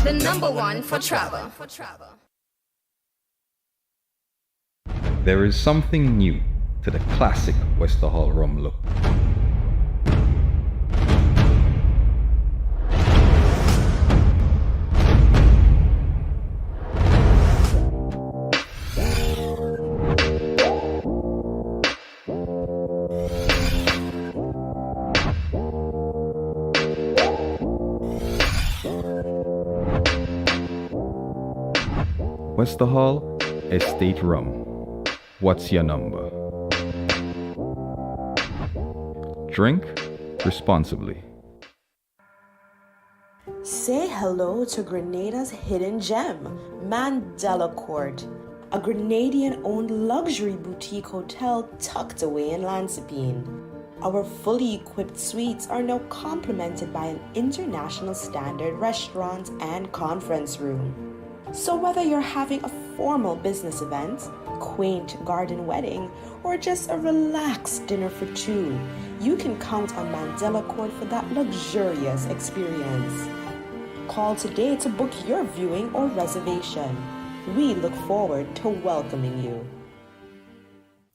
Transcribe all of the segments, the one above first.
the #1 for travel. There is something new to the classic Westerhall rum look. Westerhall Estate Rum. What's your number? Drink responsibly. Say hello to Grenada's hidden gem, Mandela Court, a Grenadian-owned luxury boutique hotel tucked away in Lansipine. Our fully equipped suites are now complemented by an international standard restaurant and conference room. So whether you're having a formal business event, quaint garden wedding, or just a relaxed dinner for two, you can count on Mandela Court for that luxurious experience. Call today to book your viewing or reservation. We look forward to welcoming you.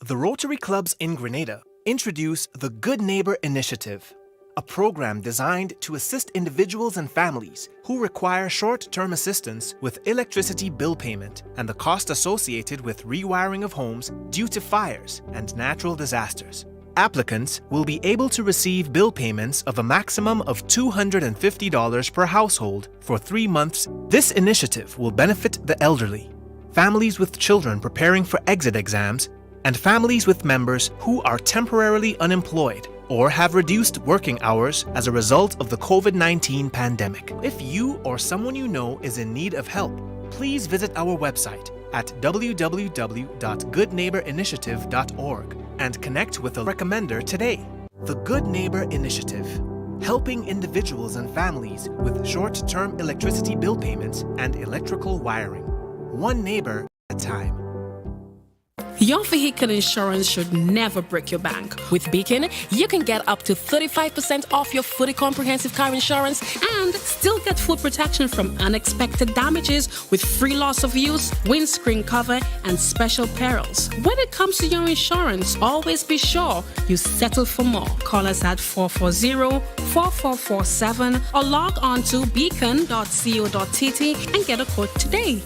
The Rotary Clubs in Grenada introduce the Good Neighbor Initiative, a program designed to assist individuals and families who require short-term assistance with electricity bill payment and the cost associated with rewiring of homes due to fires and natural disasters. Applicants will be able to receive bill payments of a maximum of $250 per household for 3 months. This initiative will benefit the elderly, families with children preparing for exit exams, and families with members who are temporarily unemployed or have reduced working hours as a result of the COVID-19 pandemic. If you or someone you know is in need of help, please visit our website at www.goodneighborinitiative.org and connect with a recommender today. The Good Neighbor Initiative, helping individuals and families with short-term electricity bill payments and electrical wiring. One neighbor at a time. Your vehicle insurance should never break your bank. With Beacon, you can get up to 35% off your fully comprehensive car insurance and still get full protection from unexpected damages with free loss of use, windscreen cover, and special perils. When it comes to your insurance, always be sure you settle for more. Call us at 440-4447 or log on to beacon.co.tt and get a quote today.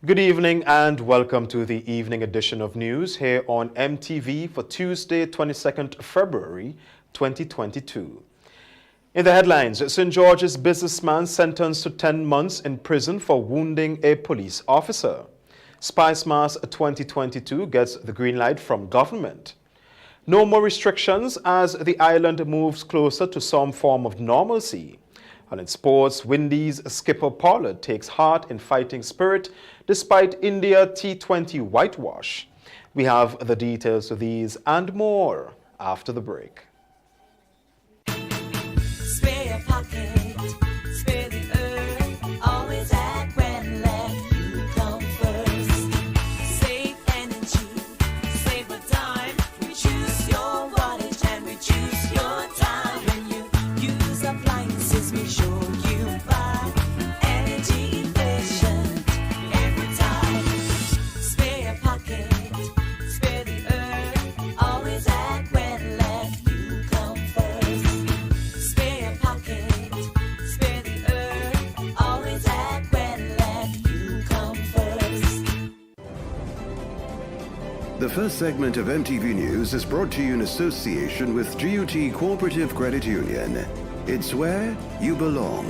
Good evening and welcome to the evening edition of news here on MTV for Tuesday, 22nd February 2022. In the headlines, St. George's businessman sentenced to 10 months in prison for wounding a police officer. Spice Mass 2022 gets the green light from government. No more restrictions as the island moves closer to some form of normalcy. And in sports, Windies skipper Pollard takes heart in fighting spirit despite India T20 whitewash. We have the details of these and more after the break. Spare your pocket, spare the earth, always act when left, you come first. Save energy, save a dime, reduce your wattage and reduce your time. When you use appliances, make sure you buy energy efficient every time. Spare your pocket, spare the earth, always act when left, you come first. Spare your pocket, spare the earth, always act when left, you come first. The first segment of MTV News is brought to you in association with GUT Cooperative Credit Union. It's where you belong.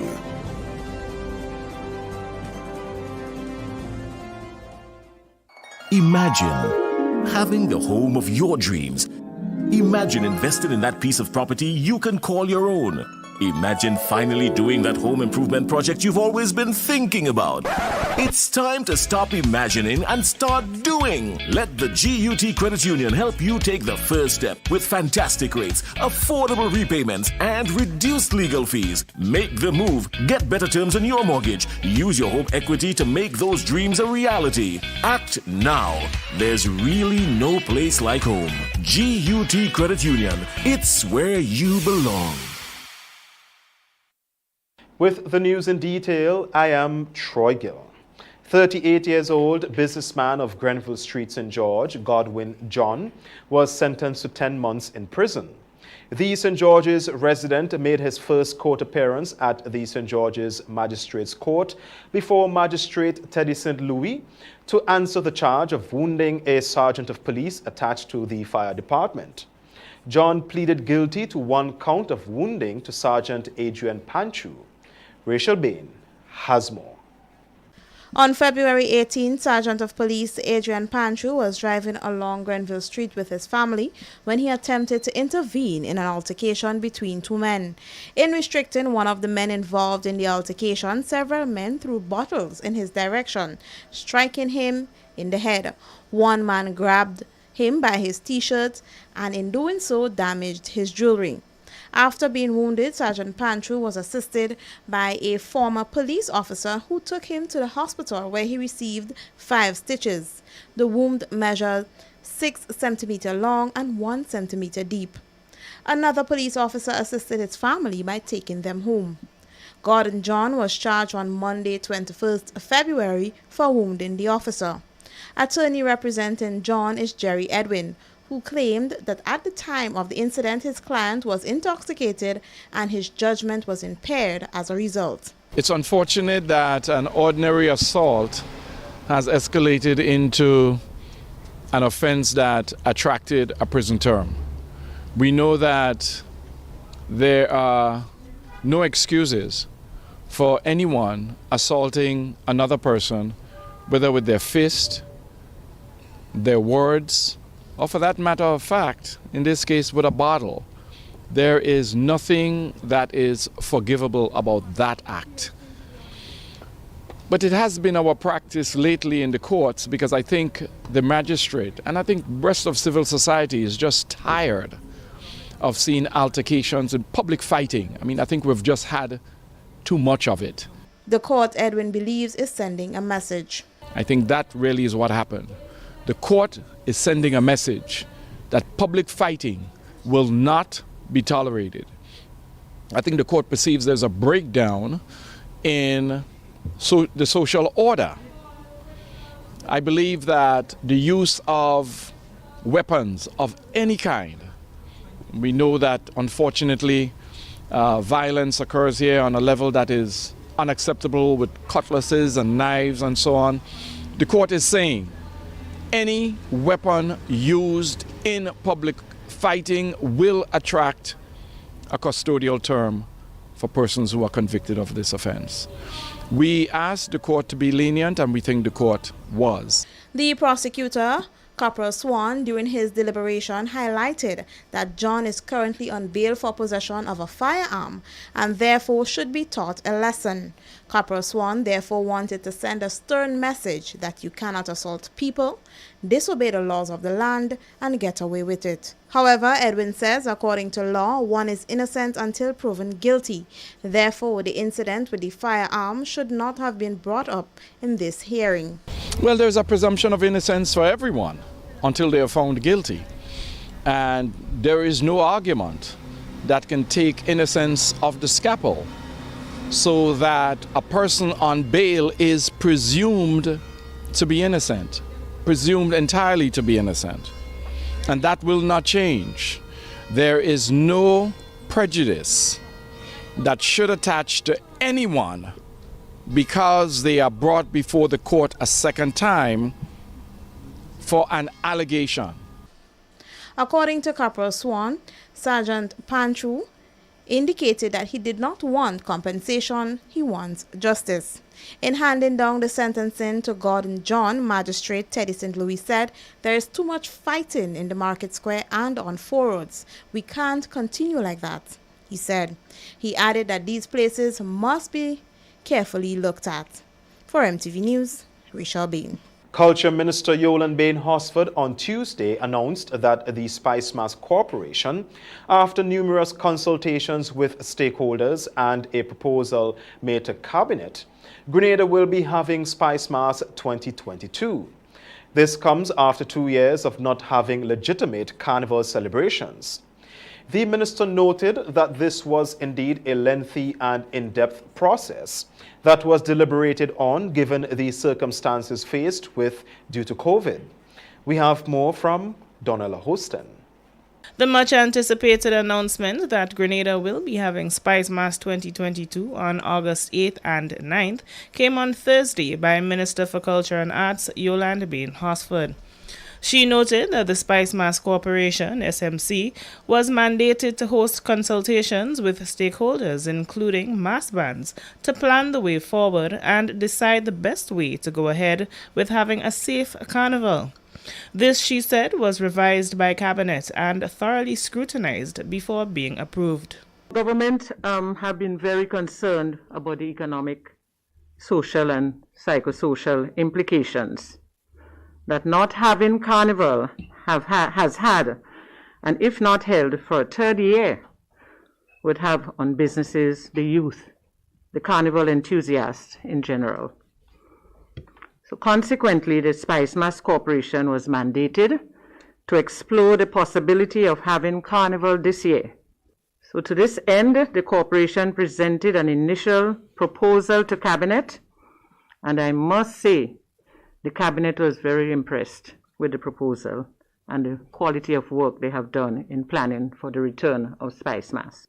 Imagine having the home of your dreams. Imagine investing in that piece of property you can call your own. Imagine finally doing that home improvement project you've always been thinking about. It's time to stop imagining and start doing. Let the GUT Credit Union help you take the first step with fantastic rates, affordable repayments, and reduced legal fees. Make the move. Get better terms on your mortgage. Use your home equity to make those dreams a reality. Act now. There's really no place like home. GUT Credit Union. It's where you belong. With the news in detail, I am Troy Gill. 38 years old businessman of Grenville Street, St. George, Godwin John, was sentenced to 10 months in prison. The St. George's resident made his first court appearance at the St. George's Magistrates Court before Magistrate Teddy St. Louis to answer the charge of wounding a sergeant of police attached to the fire department. John pleaded guilty to one count of wounding to Sergeant Adrian Panchu. Rachel Bain has more. On February 18, Sergeant of Police Adrian Panchu was driving along Grenville Street with his family when he attempted to intervene in an altercation between two men. In restricting one of the men involved in the altercation, several men threw bottles in his direction, striking him in the head. One man grabbed him by his t-shirt and in doing so damaged his jewelry. After being wounded, Sergeant Panchu was assisted by a former police officer who took him to the hospital where he received 5 stitches. The wound measured 6 centimeters long and 1 centimeter deep. Another police officer assisted his family by taking them home. Gordon John was charged on Monday, 21st February, for wounding the officer. Attorney representing John is Jerry Edwin, who claimed that at the time of the incident his client was intoxicated and his judgment was impaired as a result. It's unfortunate that an ordinary assault has escalated into an offense that attracted a prison term. We know that there are no excuses for anyone assaulting another person, whether with their fist, their words, or for that matter of fact, in this case with a bottle. There is nothing that is forgivable about that act. But it has been our practice lately in the courts because I think the magistrate and I think the rest of civil society is just tired of seeing altercations and public fighting. I mean, I think we've just had too much of it. The court, Edwin believes, is sending a message. I think that really is what happened. The court is sending a message that public fighting will not be tolerated. I think the court perceives there's a breakdown in the social order. I believe that the use of weapons of any kind, we know that unfortunately violence occurs here on a level that is unacceptable with cutlasses and knives and so on. The court is saying any weapon used in public fighting will attract a custodial term for persons who are convicted of this offense. We asked the court to be lenient and we think the court was. The prosecutor, Corporal Swan, during his deliberation highlighted that John is currently on bail for possession of a firearm and therefore should be taught a lesson. Corporal Swan therefore wanted to send a stern message that you cannot assault people, disobey the laws of the land, and get away with it. However, Edwin says, according to law, one is innocent until proven guilty. Therefore, the incident with the firearm should not have been brought up in this hearing. Well, there's a presumption of innocence for everyone until they are found guilty. And there is no argument that can take innocence off the scalpel so that a person on bail is presumed to be innocent, presumed entirely to be innocent. And that will not change. There is no prejudice that should attach to anyone because they are brought before the court a second time for an allegation. According to Corporal Swan, Sergeant Panchu indicated that he did not want compensation, he wants justice. In handing down the sentencing to Gordon John, Magistrate Teddy St. Louis said, "There is too much fighting in the Market Square and on 4 roads. We can't continue like that." he said. He added that these places must be carefully looked at. For MTV News, Rachel Bain. Culture Minister Yolande Bain-Hosford on Tuesday announced that the Spice Mass Corporation, after numerous consultations with stakeholders and a proposal made to Cabinet, Grenada will be having Spice Mass 2022. This comes after 2 years of not having legitimate carnival celebrations. The minister noted that this was indeed a lengthy and in-depth process that was deliberated on given the circumstances faced with due to COVID. We have more from Donella Hostin. The much-anticipated announcement that Grenada will be having Spice Mass 2022 on August 8th and 9th came on Thursday by Minister for Culture and Arts Yolande Bain-Hosford. She noted that the Spice Mass Corporation, SMC, was mandated to host consultations with stakeholders, including mass bands, to plan the way forward and decide the best way to go ahead with having a safe carnival. This, she said, was revised by Cabinet and thoroughly scrutinized before being approved. Government have been very concerned about the economic, social and psychosocial implications that not having carnival has had, and if not held for a third year, would have on businesses, the youth, the carnival enthusiasts in general. So consequently, the Spice Mass Corporation was mandated to explore the possibility of having carnival this year. So to this end, the corporation presented an initial proposal to Cabinet, and I must say, the Cabinet was very impressed with the proposal and the quality of work they have done in planning for the return of Spice Mass.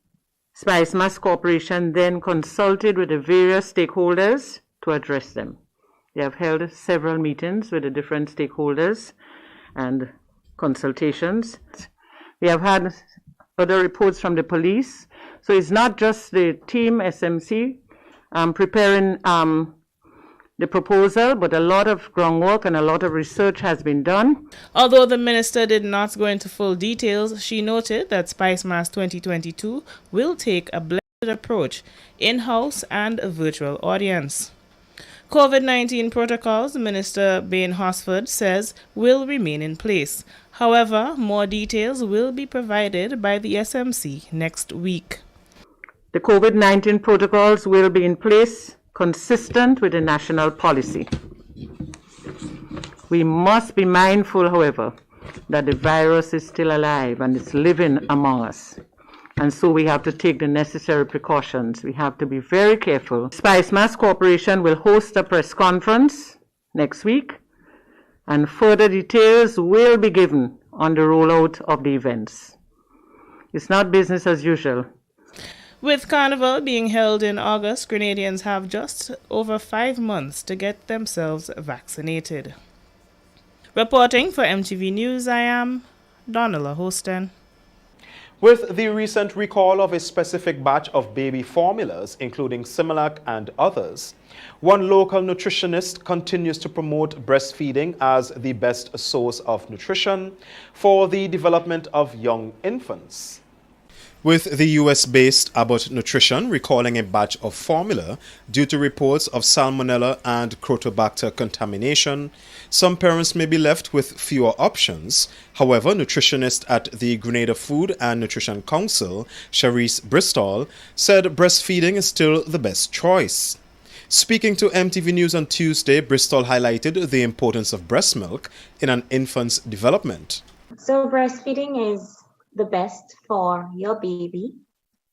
Spice Mass Corporation then consulted with the various stakeholders to address them. They have held several meetings with the different stakeholders and consultations. We have had other reports from the police. So it's not just the team SMC preparing the proposal, but a lot of groundwork and a lot of research has been done. Although the minister did not go into full details, she noted that Spice Mass 2022 will take a blended approach, in-house and a virtual audience. COVID-19 protocols, Minister Bain-Hosford says, will remain in place. However, more details will be provided by the SMC next week. The COVID-19 protocols will be in place consistent with the national policy. We must be mindful, however, that the virus is still alive and it's living among us. And so we have to take the necessary precautions. We have to be very careful. Spice Mass Corporation will host a press conference next week, and further details will be given on the rollout of the events. It's not business as usual. With Carnival being held in August, Grenadians have just over 5 months to get themselves vaccinated. Reporting for MTV News, I am Donella Hostin. With the recent recall of a specific batch of baby formulas, including Similac and others, one local nutritionist continues to promote breastfeeding as the best source of nutrition for the development of young infants. With the US-based Abbott Nutrition recalling a batch of formula due to reports of salmonella and crotobacter contamination, some parents may be left with fewer options. However, nutritionist at the Grenada Food and Nutrition Council, Charisse Bristol, said breastfeeding is still the best choice. Speaking to MTV News on Tuesday, Bristol highlighted the importance of breast milk in an infant's development. So breastfeeding is the best for your baby.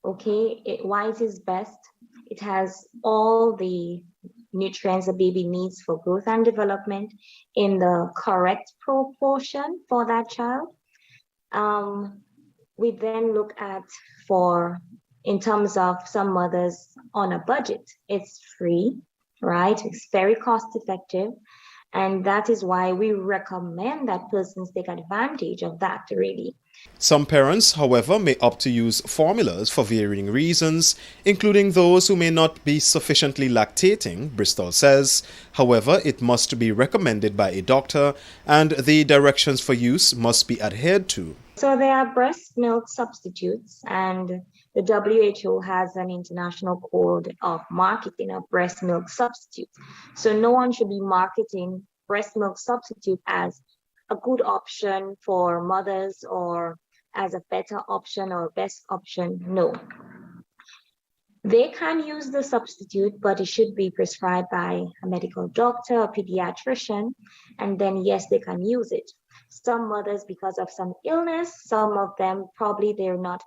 Okay, why it is best? It has all the nutrients the baby needs for growth and development in the correct proportion for that child. We then look at in terms of some mothers on a budget, it's free, right? It's very cost effective. And that is why we recommend that persons take advantage of that really. Some parents, however, may opt to use formulas for varying reasons, including those who may not be sufficiently lactating, Bristol says. However, it must be recommended by a doctor and the directions for use must be adhered to. So there are breast milk substitutes, and the WHO has an international code of marketing of breast milk substitutes. So no one should be marketing breast milk substitute as a good option for mothers or as a better option or best option. No. They can use the substitute, but it should be prescribed by a medical doctor or pediatrician, and then yes, they can use it. Some mothers, because of some illness, some of them probably they're not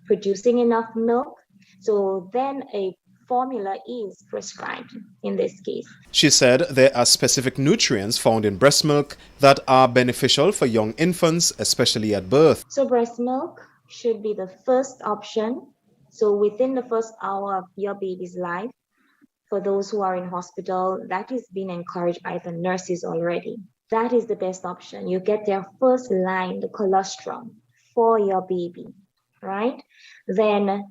producing enough milk, so then a formula is prescribed in this case. She said there are specific nutrients found in breast milk that are beneficial for young infants, especially at birth. So breast milk should be the first option. So within the first hour of your baby's life, for those who are in hospital, that is being encouraged by the nurses already. That is the best option. You get their first line, the colostrum, for your baby, right? Then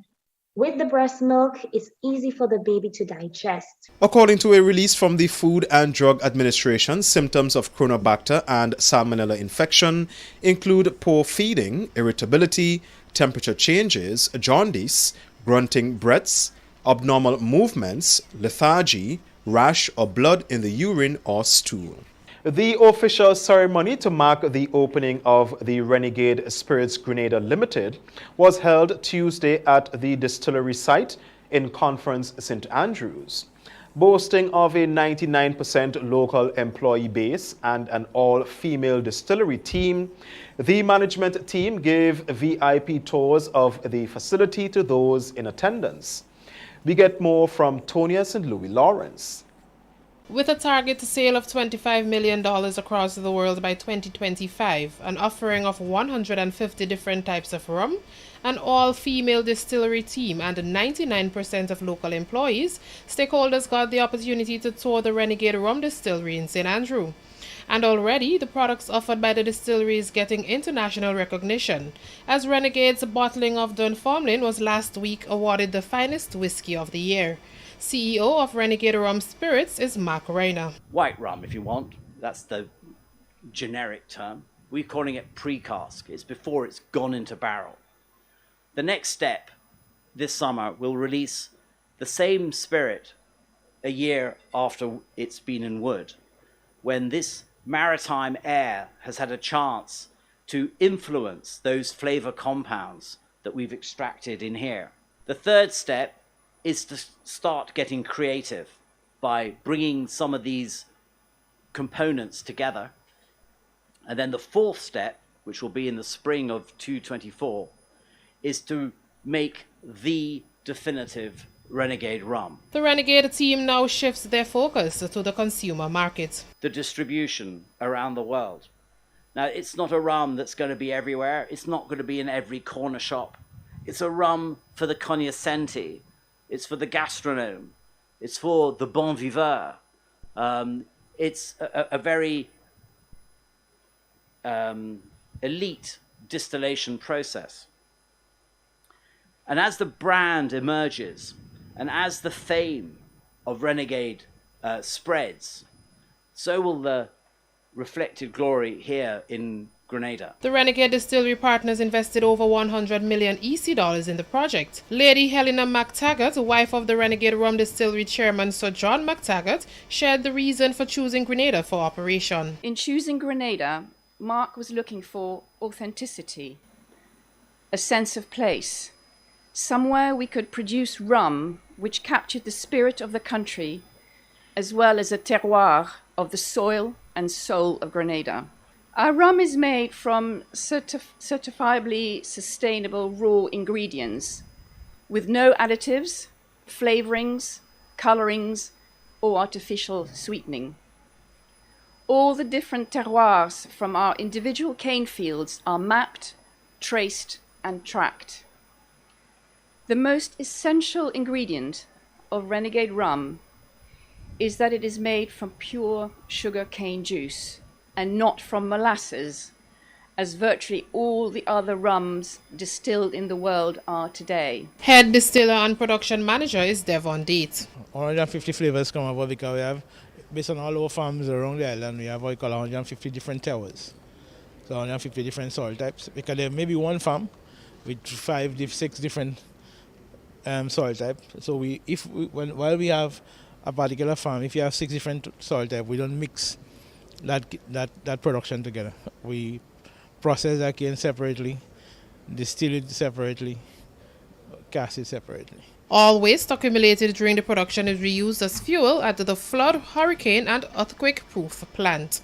with the breast milk, it's easy for the baby to digest. According to a release from the Food and Drug Administration, symptoms of Chronobacter and Salmonella infection include poor feeding, irritability, temperature changes, jaundice, grunting breaths, abnormal movements, lethargy, rash or blood in the urine or stool. The official ceremony to mark the opening of the Renegade Spirits Grenada Limited was held Tuesday at the distillery site in Conference St. Andrews. Boasting of a 99% local employee base and an all-female distillery team, the management team gave VIP tours of the facility to those in attendance. We get more from Tonia St. Louis Lawrence. With a target sale of $25 million across the world by 2025, an offering of 150 different types of rum, an all-female distillery team, and 99% of local employees, stakeholders got the opportunity to tour the Renegade Rum Distillery in St. Andrew. And already, the products offered by the distillery is getting international recognition, as Renegade's bottling of Dunfermline was last week awarded the finest whiskey of the year. CEO of Renegade Rum Spirits is Mark Rayner. White rum, if you want. That's the generic term. We're calling it pre-cask. It's before it's gone into barrel. The next step this summer will release the same spirit a year after it's been in wood, when this maritime air has had a chance to influence those flavor compounds that we've extracted in here. The third step is to start getting creative by bringing some of these components together. And then the fourth step, which will be in the spring of 2024, is to make the definitive Renegade rum. The Renegade team now shifts their focus to the consumer market. The distribution around the world. Now, it's not a rum that's going to be everywhere. It's not going to be in every corner shop. It's a rum for the cognoscenti. It's for the gastronome. It's for the bon viveur. It's a very elite distillation process. And as the brand emerges, and as the fame of Renegade spreads, so will the reflected glory here in Grenada. The Renegade Distillery partners invested over $100 million EC in the project. Lady Helena McTaggart, wife of the Renegade Rum Distillery chairman Sir John McTaggart, shared the reason for choosing Grenada for operation. In choosing Grenada, Mark was looking for authenticity, a sense of place, somewhere we could produce rum which captured the spirit of the country, as well as a terroir of the soil and soul of Grenada. Our rum is made from certifiably sustainable raw ingredients with no additives, flavorings, colorings, or artificial sweetening. All the different terroirs from our individual cane fields are mapped, traced, and tracked. The most essential ingredient of Renegade rum is that it is made from pure sugar cane juice and not from molasses, as virtually all the other rums distilled in the world are today. Head distiller and production manager is Devon Date. 150 flavors come about because we have, based on all our farms around the island, we have what we call 150 different terroirs. So 150 different soil types, because there may be one farm with 6 different soil types. So while we have a particular farm, if you have 6 different soil types, we don't mix that production together. We process that cane separately, distill it separately, cast it separately. All waste accumulated during the production is reused as fuel at the flood, hurricane, and earthquake-proof plant.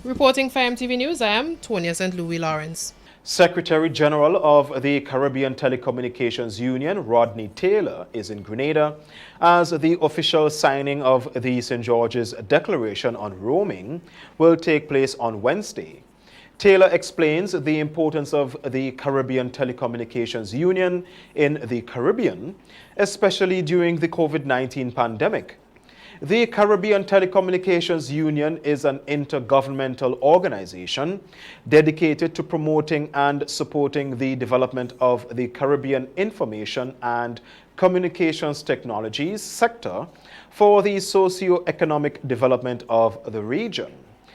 Reporting for MTV News, I am Tonya St. Louis Lawrence. Secretary General of the Caribbean Telecommunications Union, Rodney Taylor, is in Grenada as the official signing of the St. George's Declaration on Roaming will take place on Wednesday. Taylor explains the importance of the Caribbean Telecommunications Union in the Caribbean, especially during the COVID-19 pandemic. The Caribbean Telecommunications Union is an intergovernmental organization dedicated to promoting and supporting the development of the Caribbean information and communications technologies sector for the socio-economic development of the region.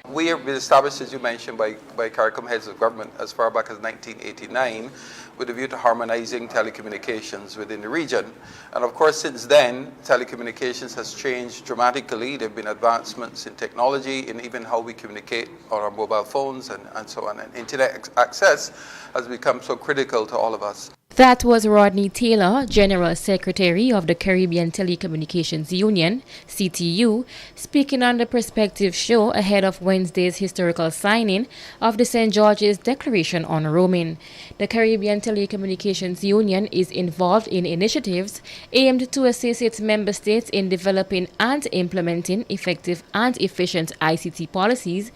We have been established, as you mentioned, by CARICOM heads of government as far back as 1989 with a view to harmonizing telecommunications within the region. And of course, since then, telecommunications has changed dramatically. There have been advancements in technology and even how we communicate on our mobile phones and so on. And internet access has become so critical to all of us. That was Rodney Taylor, General Secretary of the Caribbean Telecommunications Union, CTU, speaking on the Perspective show ahead of Wednesday's historical signing of the St. George's Declaration on Roaming. The Caribbean Telecommunications Union is involved in initiatives aimed to assist its member states in developing and implementing effective and efficient ICT policies,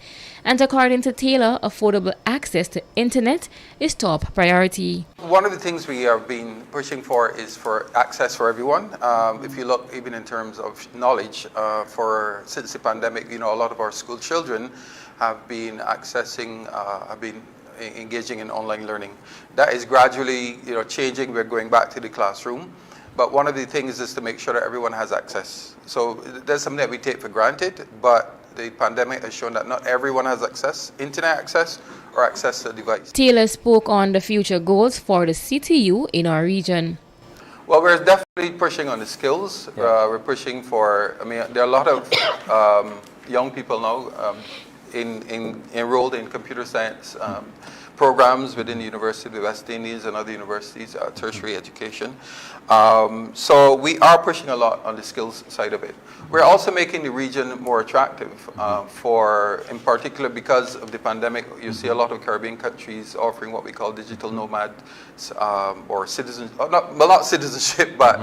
and according to Taylor, affordable access to internet is top priority. One of the things we have been pushing for is for access for everyone. If you look even in terms of knowledge, since the pandemic, a lot of our school children have been engaging in online learning. That is gradually, changing. We're going back to the classroom. But one of the things is to make sure that everyone has access. So there's something that we take for granted, but the pandemic has shown that not everyone has access, internet access, or access to a device. Taylor spoke on the future goals for the CTU in our region. Well, we're definitely pushing on the skills. Yeah. We're pushing for, there are a lot of young people now enrolled in computer science programs within the University of the West Indies and other universities, tertiary education. So we are pushing a lot on the skills side of it. We're also making the region more attractive in particular because of the pandemic. You see a lot of Caribbean countries offering what we call digital nomads or citizenship, not citizenship, but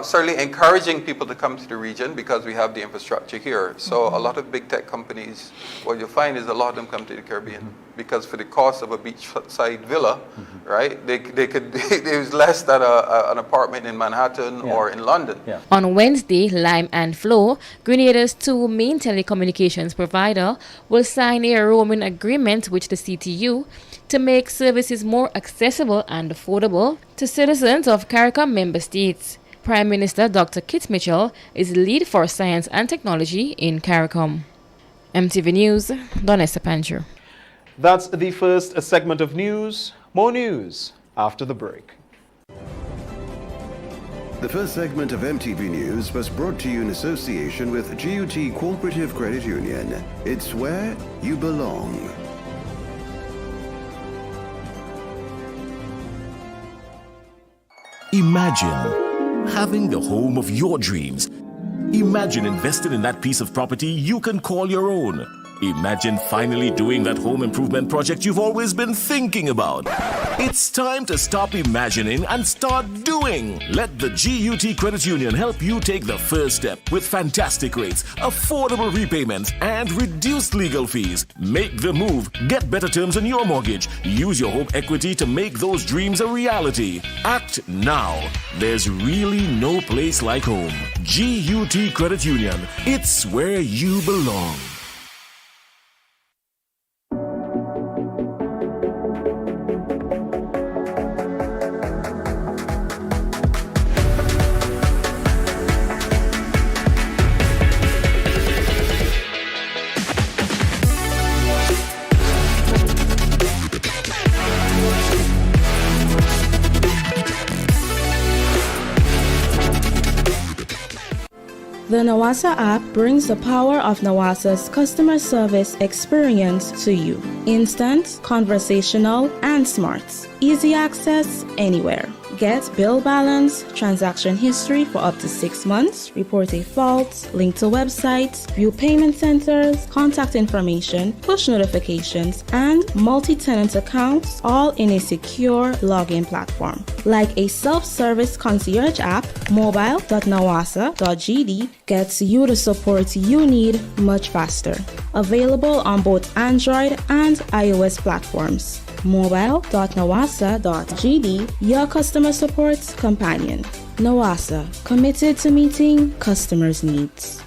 certainly encouraging people to come to the region because we have the infrastructure here. So a lot of big tech companies, what you'll find is a lot of them come to the Caribbean because for the cost of a beachside villa, right, it was less than an apartment in Manhattan or in London. Yeah. On Wednesday, Lime and Flow, Grenada's 2 main telecommunications provider, will sign a roaming agreement with the CTU to make services more accessible and affordable to citizens of CARICOM member states. Prime Minister Dr. Kit Mitchell is lead for science and technology in CARICOM. MTV News, Donessa Pancho. That's the first segment of news. More news after the break. The first segment of MTV News was brought to you in association with GUT Cooperative Credit Union. It's where you belong. Imagine having the home of your dreams. Imagine investing in that piece of property you can call your own. Imagine finally doing that home improvement project you've always been thinking about. It's time to stop imagining and start doing. Let the GUT Credit Union help you take the first step with fantastic rates, affordable repayments, and reduced legal fees. Make the move. Get better terms on your mortgage. Use your home equity to make those dreams a reality. Act now. There's really no place like home. GUT Credit Union. It's where you belong. The Nawasa app brings the power of Nawasa's customer service experience to you. Instant, conversational, and smart. Easy access anywhere. Get bill balance, transaction history for up to 6 months, report a fault, link to websites, view payment centers, contact information, push notifications, and multi-tenant accounts, all in a secure login platform. Like a self-service concierge app, mobile.nawasa.gd gets you the support you need much faster. Available on both Android and iOS platforms. Mobile.nawasa.gd, your customer support companion. Nawasa, committed to meeting customers' needs.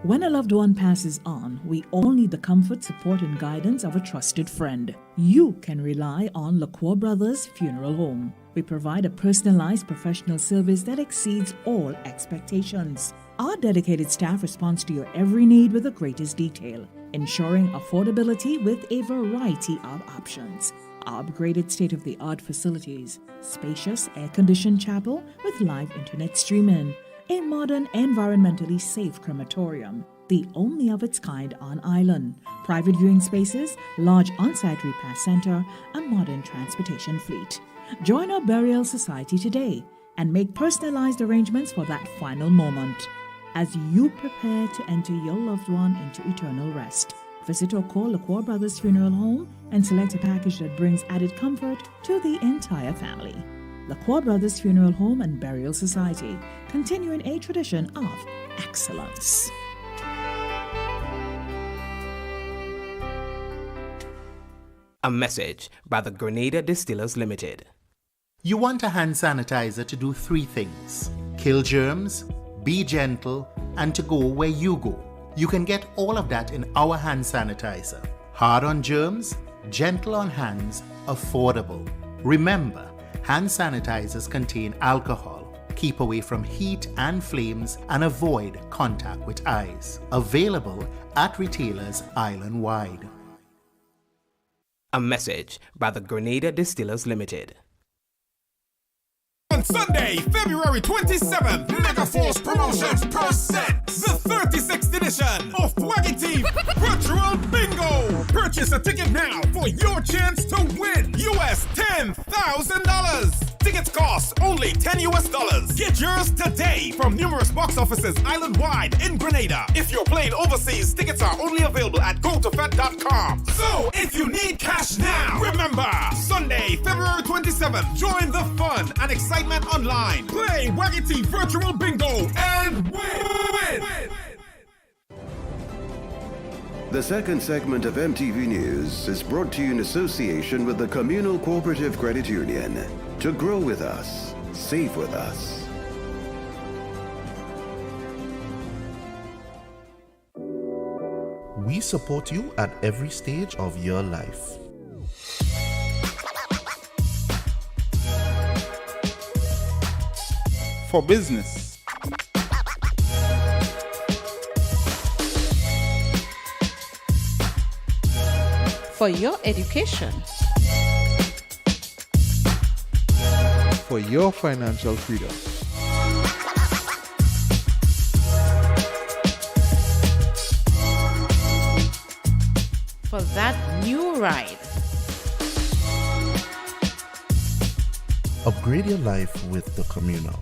When a loved one passes on, we all need the comfort, support, and guidance of a trusted friend. You can rely on LaCour Brothers Funeral Home. We provide a personalized professional service that exceeds all expectations. Our dedicated staff responds to your every need with the greatest detail, ensuring affordability with a variety of options. Our upgraded state-of-the-art facilities, spacious air-conditioned chapel with live internet streaming, a modern, environmentally safe crematorium, the only of its kind on island, private viewing spaces, large on-site repast center, a modern transportation fleet. Join our burial society today and make personalized arrangements for that final moment. As you prepare to enter your loved one into eternal rest, visit or call LaCour Brothers Funeral Home and select a package that brings added comfort to the entire family. LaCour Brothers Funeral Home and Burial Society, continuing a tradition of excellence. A message by the Grenada Distillers Limited. You want a hand sanitizer to do 3 things: kill germs, be gentle, and to go where you go. You can get all of that in our hand sanitizer. Hard on germs, gentle on hands, affordable. Remember, hand sanitizers contain alcohol. Keep away from heat and flames and avoid contact with eyes. Available at retailers island-wide. A message by the Grenada Distillers Limited. On Sunday, February 27th, Mega Force Promotions presents the 36th edition of Waggy Virtual Bingo. Purchase a ticket now for your chance to win US $10,000. Tickets cost only $10. Get yours today from numerous box offices island-wide in Grenada. If you're playing overseas, tickets are only available at gotofet.com. So, if you need cash now, remember, Sunday, February 27th, join the fun and excitement online. Play Waggy Virtual Bingo and win! The second segment of MTV News is brought to you in association with the Communal Cooperative Credit Union. To grow with us, save with us. We support you at every stage of your life. For business, for your education, for your financial freedom, for that new ride. Upgrade your life with the Communal.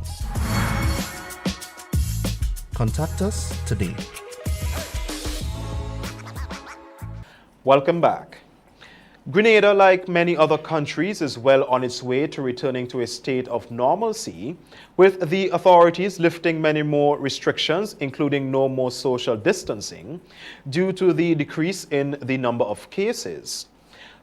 Contact us today. Welcome back. Grenada, like many other countries, is well on its way to returning to a state of normalcy, with the authorities lifting many more restrictions, including no more social distancing, due to the decrease in the number of cases.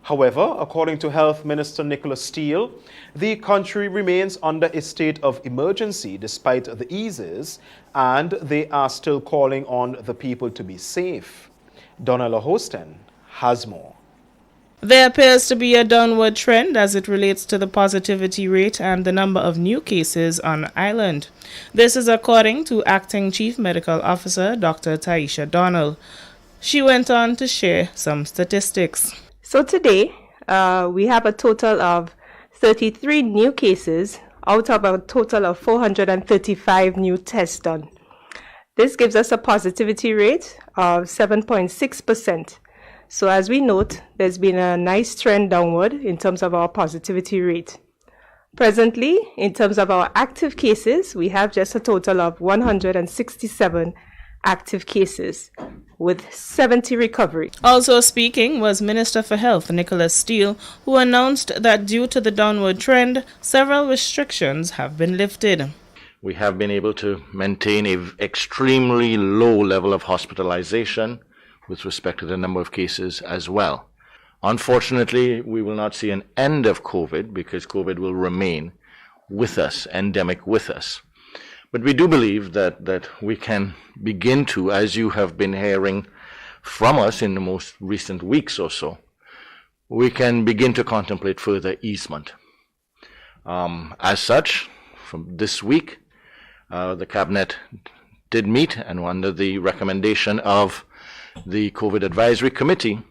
However, according to Health Minister Nicholas Steele, the country remains under a state of emergency despite the eases, and they are still calling on the people to be safe. Donella Hosten has more. There appears to be a downward trend as it relates to the positivity rate and the number of new cases on island. This is according to Acting Chief Medical Officer Dr. Taisha Donnell. She went on to share some statistics. So today, we have a total of 33 new cases out of a total of 435 new tests done. This gives us a positivity rate of 7.6%. So as we note, there's been a nice trend downward in terms of our positivity rate. Presently, in terms of our active cases, we have just a total of 167 active cases with 70 recovery. Also speaking was Minister for Health Nicholas Steele, who announced that due to the downward trend, several restrictions have been lifted. We have been able to maintain an extremely low level of hospitalization with respect to the number of cases as well. Unfortunately, we will not see an end of COVID because COVID will remain with us, endemic with us. But we do believe that we can begin to, as you have been hearing from us in the most recent weeks or so, we can begin to contemplate further easement. As such, from this week, the Cabinet did meet, and under the recommendation of the COVID Advisory Committee,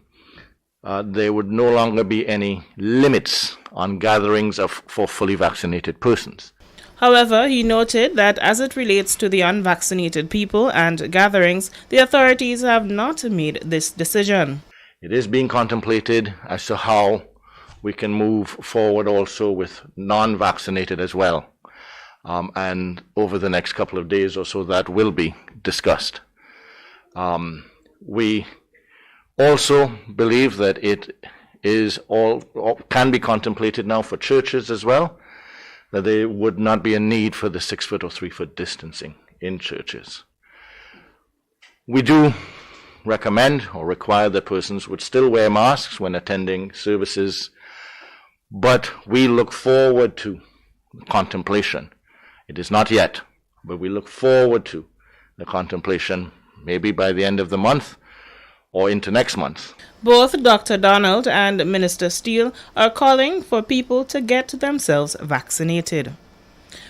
there would no longer be any limits on gatherings for fully vaccinated persons. However, he noted that as it relates to the unvaccinated people and gatherings, the authorities have not made this decision. It is being contemplated as to how we can move forward also with non-vaccinated as well. And over the next couple of days or so, that will be discussed. We also believe that it is can be contemplated now for churches as well, that there would not be a need for the 6-foot or 3-foot distancing in churches. We do recommend or require that persons would still wear masks when attending services, but we look forward to contemplation. It is not yet, but we look forward to the contemplation maybe by the end of the month or into next month. Both Dr. Donald and Minister Steele are calling for people to get themselves vaccinated.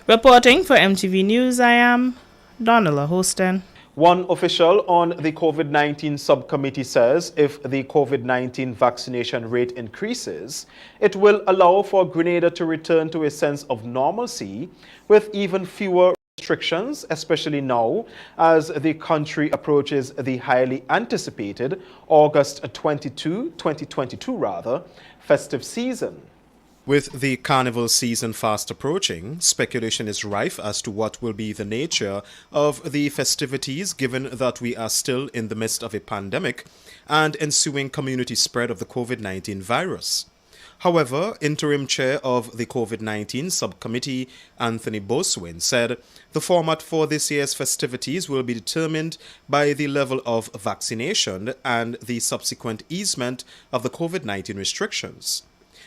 Reporting for MTV News, I am Donala Hostin. One official on the COVID-19 subcommittee says if the COVID-19 vaccination rate increases, it will allow for Grenada to return to a sense of normalcy with even fewer restrictions, especially now as the country approaches the highly anticipated August 2022 festive season. With the carnival season fast approaching, speculation is rife as to what will be the nature of the festivities given that we are still in the midst of a pandemic and ensuing community spread of the COVID-19 virus. However, interim chair of the COVID-19 subcommittee, Anthony Boswin, said the format for this year's festivities will be determined by the level of vaccination and the subsequent easement of the COVID-19 restrictions.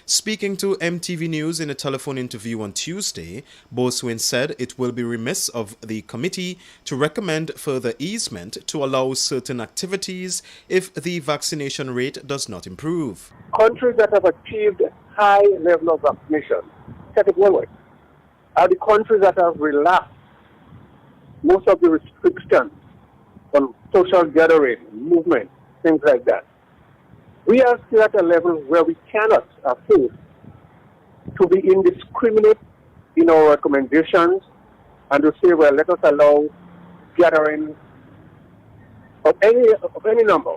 Speaking to MTV News in a telephone interview on Tuesday, Boswin said it will be remiss of the committee to recommend further easement to allow certain activities if the vaccination rate does not improve. Countries that have achieved high level of vaccination, take it one way, are the countries that have relaxed most of the restrictions on social gathering, movement, things like that. We are still at a level where we cannot afford to be indiscriminate in our recommendations and to say, well, let us allow gatherings of any number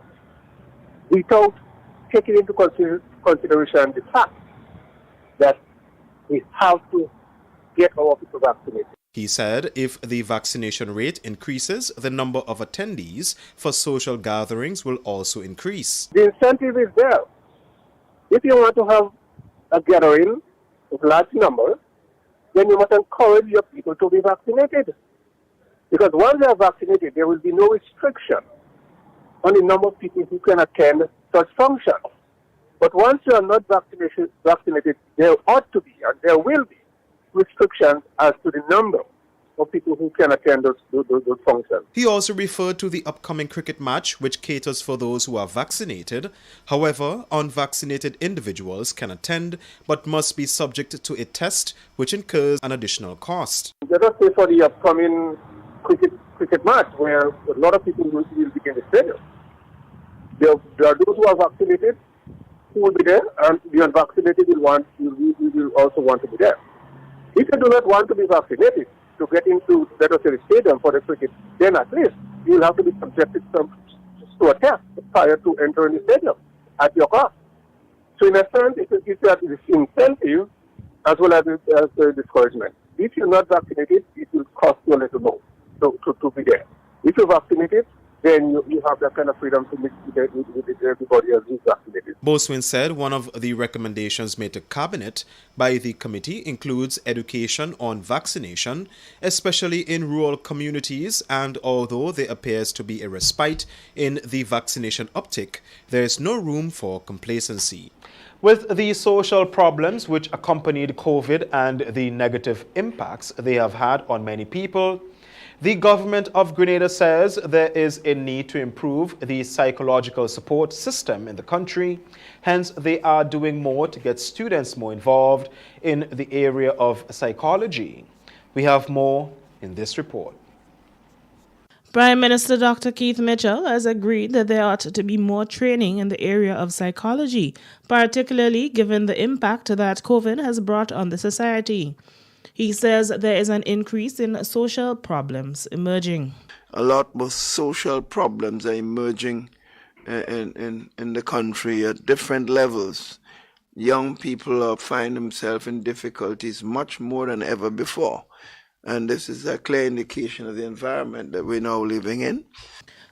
without taking into consideration the fact that we have to get our people vaccinated. He said if the vaccination rate increases, the number of attendees for social gatherings will also increase. The incentive is there. If you want to have a gathering of large numbers, then you must encourage your people to be vaccinated. Because once they are vaccinated, there will be no restriction on the number of people who can attend such functions. But once you are not vaccinated, there ought to be, and there will be, restrictions as to the number of people who can attend those functions. He also referred to the upcoming cricket match, which caters for those who are vaccinated. However, unvaccinated individuals can attend, but must be subject to a test, which incurs an additional cost. Let us say for the upcoming cricket match, where a lot of people will be in the stadium. There are those who are vaccinated who will be there, and the unvaccinated will also want to be there. If you do not want to be vaccinated to get into, let us say, the stadium for the cricket, then at least you will have to be subjected to a test prior to entering the stadium at your cost. So in a sense, it has this incentive as well as the discouragement. If you're not vaccinated, it will cost you a little more to be there. If you're vaccinated, then you have that kind of freedom to mix with everybody else who's vaccinated. Boswin said one of the recommendations made to Cabinet by the committee includes education on vaccination, especially in rural communities, and although there appears to be a respite in the vaccination uptick, there is no room for complacency. With the social problems which accompanied COVID and the negative impacts they have had on many people, the government of Grenada says there is a need to improve the psychological support system in the country. Hence, they are doing more to get students more involved in the area of psychology. We have more in this report. Prime Minister Dr. Keith Mitchell has agreed that there ought to be more training in the area of psychology, particularly given the impact that COVID has brought on the society. He says there is an increase in social problems emerging. A lot more social problems are emerging in the country at different levels. Young people find themselves in difficulties much more than ever before. And this is a clear indication of the environment that we're now living in.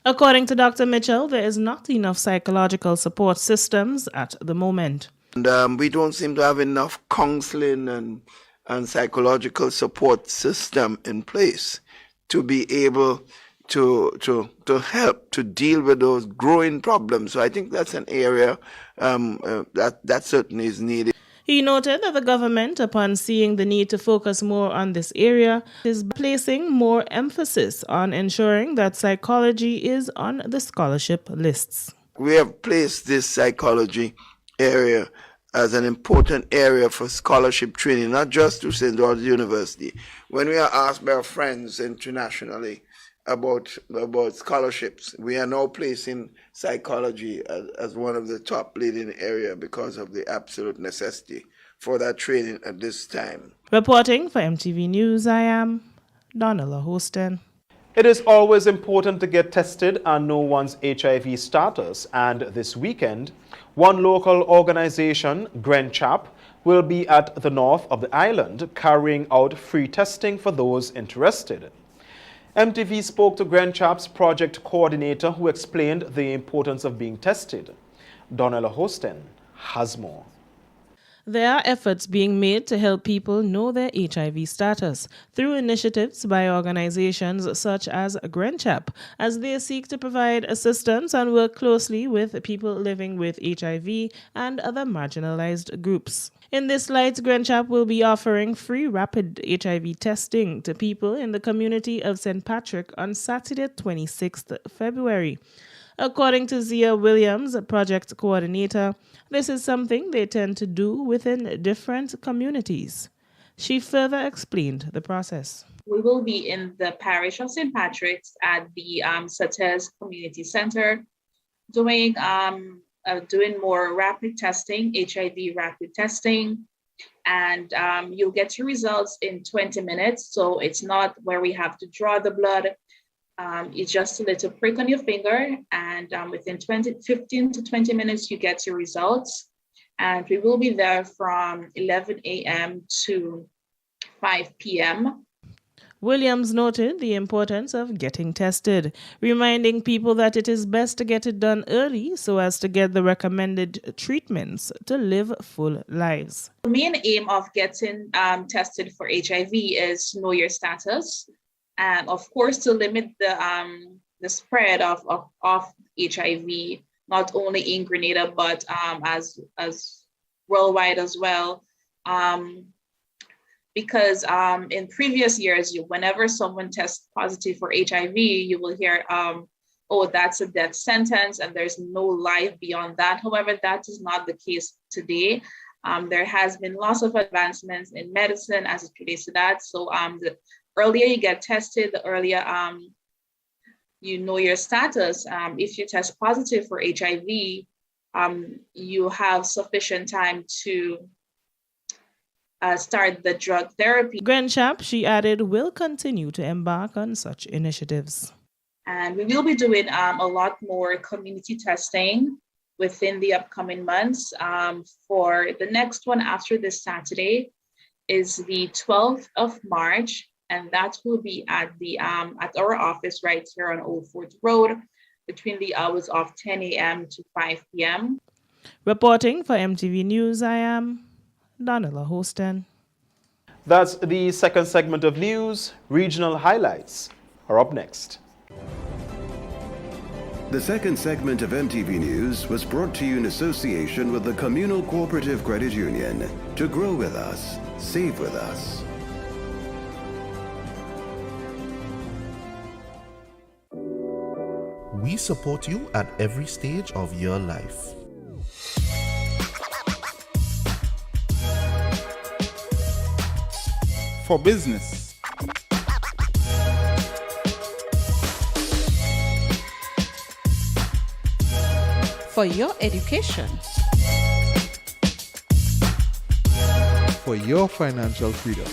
According to Dr. Mitchell, there is not enough psychological support systems at the moment. And we don't seem to have enough counseling and psychological support system in place to be able to help to deal with those growing problems. So I think that's an area that certainly is needed. He noted that the government, upon seeing the need to focus more on this area, is placing more emphasis on ensuring that psychology is on the scholarship lists. We have placed this psychology area as an important area for scholarship training, not just to St. George's University. When we are asked by our friends internationally about scholarships, we are now placing psychology as one of the top leading area because of the absolute necessity for that training at this time. Reporting for MTV News, I am Donella Hostin. It is always important to get tested and know one's HIV status, and this weekend, one local organization, GrenChap, will be at the north of the island carrying out free testing for those interested. MTV spoke to GrenChap's project coordinator who explained the importance of being tested. Donella Hostin has more. There are efforts being made to help people know their HIV status through initiatives by organizations such as GrenChap, as they seek to provide assistance and work closely with people living with HIV and other marginalized groups. In this light, GrenChap will be offering free rapid HIV testing to people in the community of St. Patrick on Saturday, 26th February. According to Zia Williams, project coordinator, this is something they tend to do within different communities. She further explained the process. We will be in the parish of St. Patrick's at the Sates Community Center doing more rapid testing, HIV rapid testing, and you'll get your results in 20 minutes. So it's not where we have to draw the blood. It's just a little prick on your finger, and within 15 to 20 minutes, you get your results. And we will be there from 11 a.m. to 5 p.m. Williams noted the importance of getting tested, reminding people that it is best to get it done early so as to get the recommended treatments to live full lives. The main aim of getting tested for HIV is know your status. And of course, to limit the spread of HIV, not only in Grenada, but as worldwide as well. Because in previous years, whenever someone tests positive for HIV, you will hear, oh, that's a death sentence and there's no life beyond that. However, that is not the case today. There has been lots of advancements in medicine as it relates to that. So the earlier you get tested, the earlier you know your status. If you test positive for HIV, you have sufficient time to start the drug therapy. GrenChap, she added, will continue to embark on such initiatives. And we will be doing a lot more community testing within the upcoming months. For the next one after this Saturday is the 12th of March, and that will be at our office right here on Old Fort Road between the hours of 10 a.m. to 5 p.m. Reporting for MTV News, I am Donella Hostin. That's the second segment of news. Regional highlights are up next. The second segment of MTV News was brought to you in association with the Communal Cooperative Credit Union. To grow with us, save with us. We support you at every stage of your life. For business. For your education. For your financial freedom.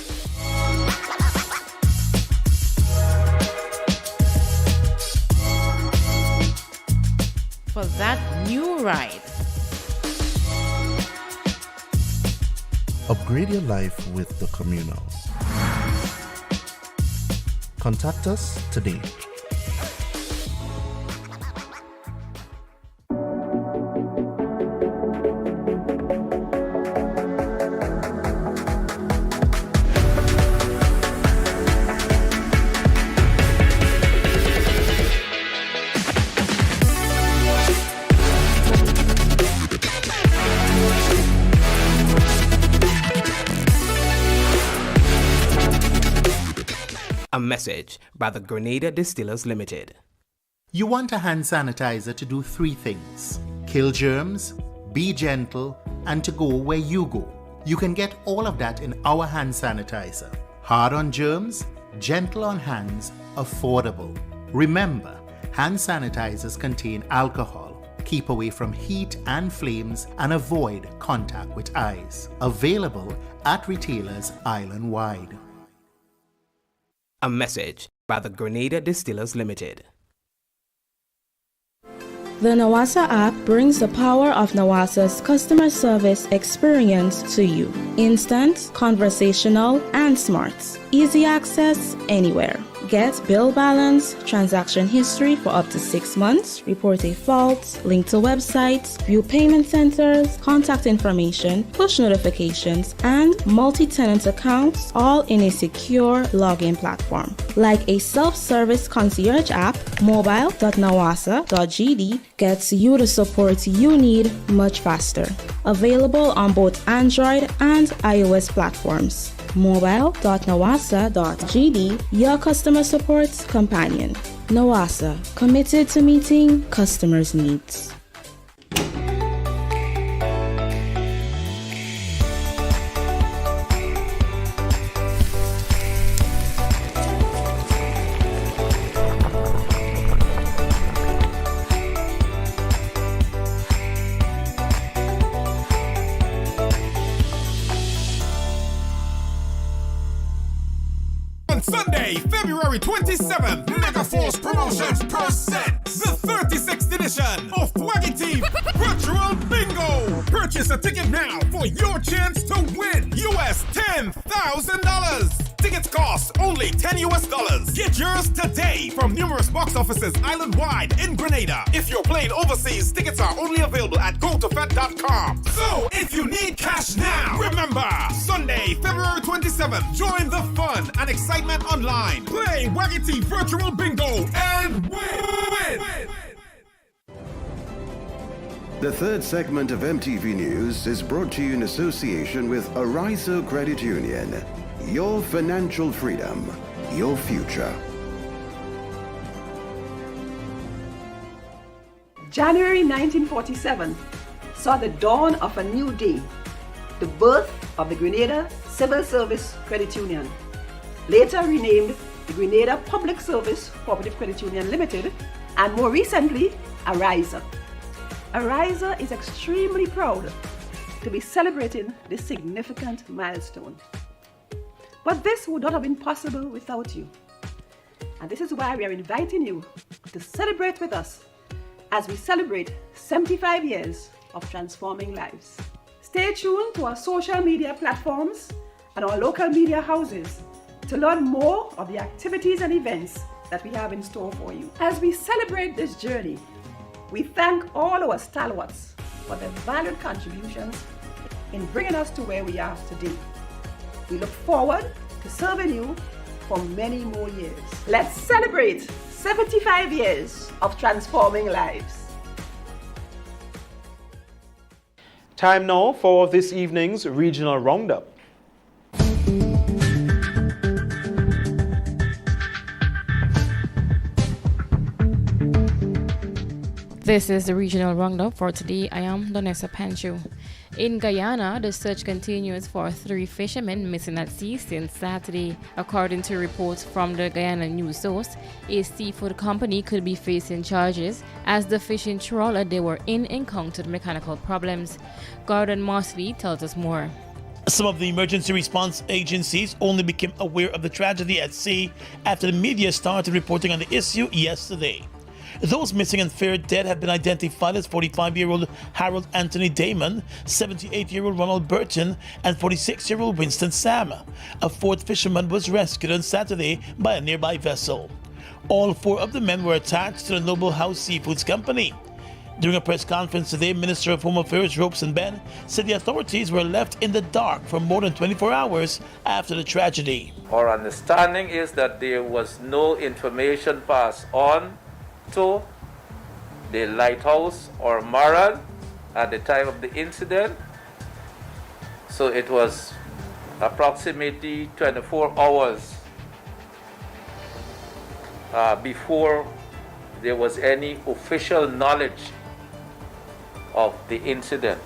For that new ride. Upgrade your life with the Communal. Contact us today. A message by the Grenada Distillers Limited. You want a hand sanitizer to do three things: kill germs, be gentle, and to go where you go. You can get all of that in our hand sanitizer. Hard on germs, gentle on hands, affordable. Remember, hand sanitizers contain alcohol. Keep away from heat and flames and avoid contact with eyes. Available at retailers island-wide. A message by the Grenada Distillers Limited. The Nawasa app brings the power of Nawasa's customer service experience to you. Instant, conversational, and smart. Easy access anywhere. Get bill balance, transaction history for up to 6 months, report a fault, link to websites, view payment centers, contact information, push notifications, and multi-tenant accounts, all in a secure login platform. Like a self-service concierge app, mobile.nawasa.gd gets you the support you need much faster. Available on both Android and iOS platforms. Mobile.nawasa.gd, your customer support companion. Nawasa, committed to meeting customers' needs. Sunday, February 27th, Mega Force Promotions presents the 36th edition of Waggy Virtual Bingo. Purchase a ticket now for your chance to win US $10,000. Tickets cost only $10 US. Get yours today from numerous box offices island-wide in Grenada. If you're playing overseas, tickets are only available at gotofet.com. So, if you need cash now, remember, Sunday, February 27th, join the fun and excitement online. Play Waggy Virtual Bingo and win! The third segment of MTV News is brought to you in association with Arizo Credit Union. Your financial freedom, your future. January 1947 saw the dawn of a new day, the birth of the Grenada Civil Service Credit Union, later renamed the Grenada Public Service Cooperative Credit Union Limited, and more recently, Arizo. Arizo is extremely proud to be celebrating this significant milestone. But this would not have been possible without you. And this is why we are inviting you to celebrate with us as we celebrate 75 years of transforming lives. Stay tuned to our social media platforms and our local media houses to learn more of the activities and events that we have in store for you. As we celebrate this journey, we thank all our stalwarts for their valued contributions in bringing us to where we are today. We look forward to serving you for many more years. Let's celebrate 75 years of transforming lives. Time now for this evening's regional roundup. This is the regional roundup for today. I am Donessa Pancho. In Guyana, the search continues for 3 fishermen missing at sea since Saturday. According to reports from the Guyana news source, a seafood company could be facing charges as the fishing trawler they were in encountered mechanical problems. Gordon Mosley tells us more. Some of the emergency response agencies only became aware of the tragedy at sea after the media started reporting on the issue yesterday. Those missing and feared dead have been identified as 45-year-old Harold Anthony Damon, 78-year-old Ronald Burton, and 46-year-old Winston Sam. A 4th fisherman was rescued on Saturday by a nearby vessel. All 4 of the men were attached to the Noble House Seafoods Company. During a press conference today, Minister of Home Affairs Robeson Ben said the authorities were left in the dark for more than 24 hours after the tragedy. Our understanding is that there was no information passed on to the lighthouse or Maran at the time of the incident. So it was approximately 24 hours before there was any official knowledge of the incident.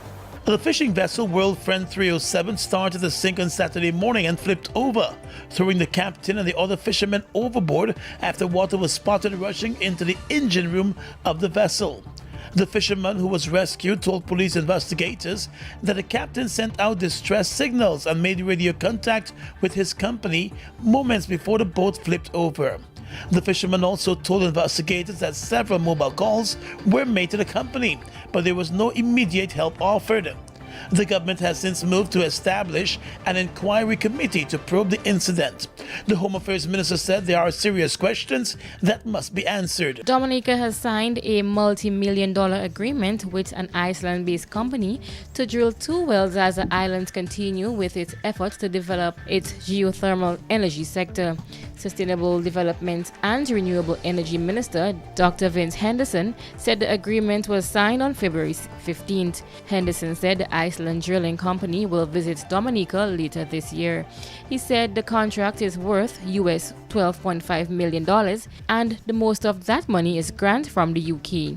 The fishing vessel World Friend 307 started to sink on Saturday morning and flipped over, throwing the captain and the other fishermen overboard after water was spotted rushing into the engine room of the vessel. The fisherman who was rescued told police investigators that the captain sent out distress signals and made radio contact with his company moments before the boat flipped over. The fisherman also told investigators that several mobile calls were made to the company, but there was no immediate help offered. The government has since moved to establish an inquiry committee to probe the incident. The Home Affairs Minister said there are serious questions that must be answered. Dominica has signed a multi-million-dollar agreement with an Iceland-based company to drill 2 wells as the islands continue with its efforts to develop its geothermal energy sector. Sustainable Development and Renewable Energy Minister Dr. Vince Henderson said the agreement was signed on February 15th. Henderson said the Iceland Drilling Company will visit Dominica later this year. He said the contract is worth US $12.5 million and the most of that money is grant from the UK.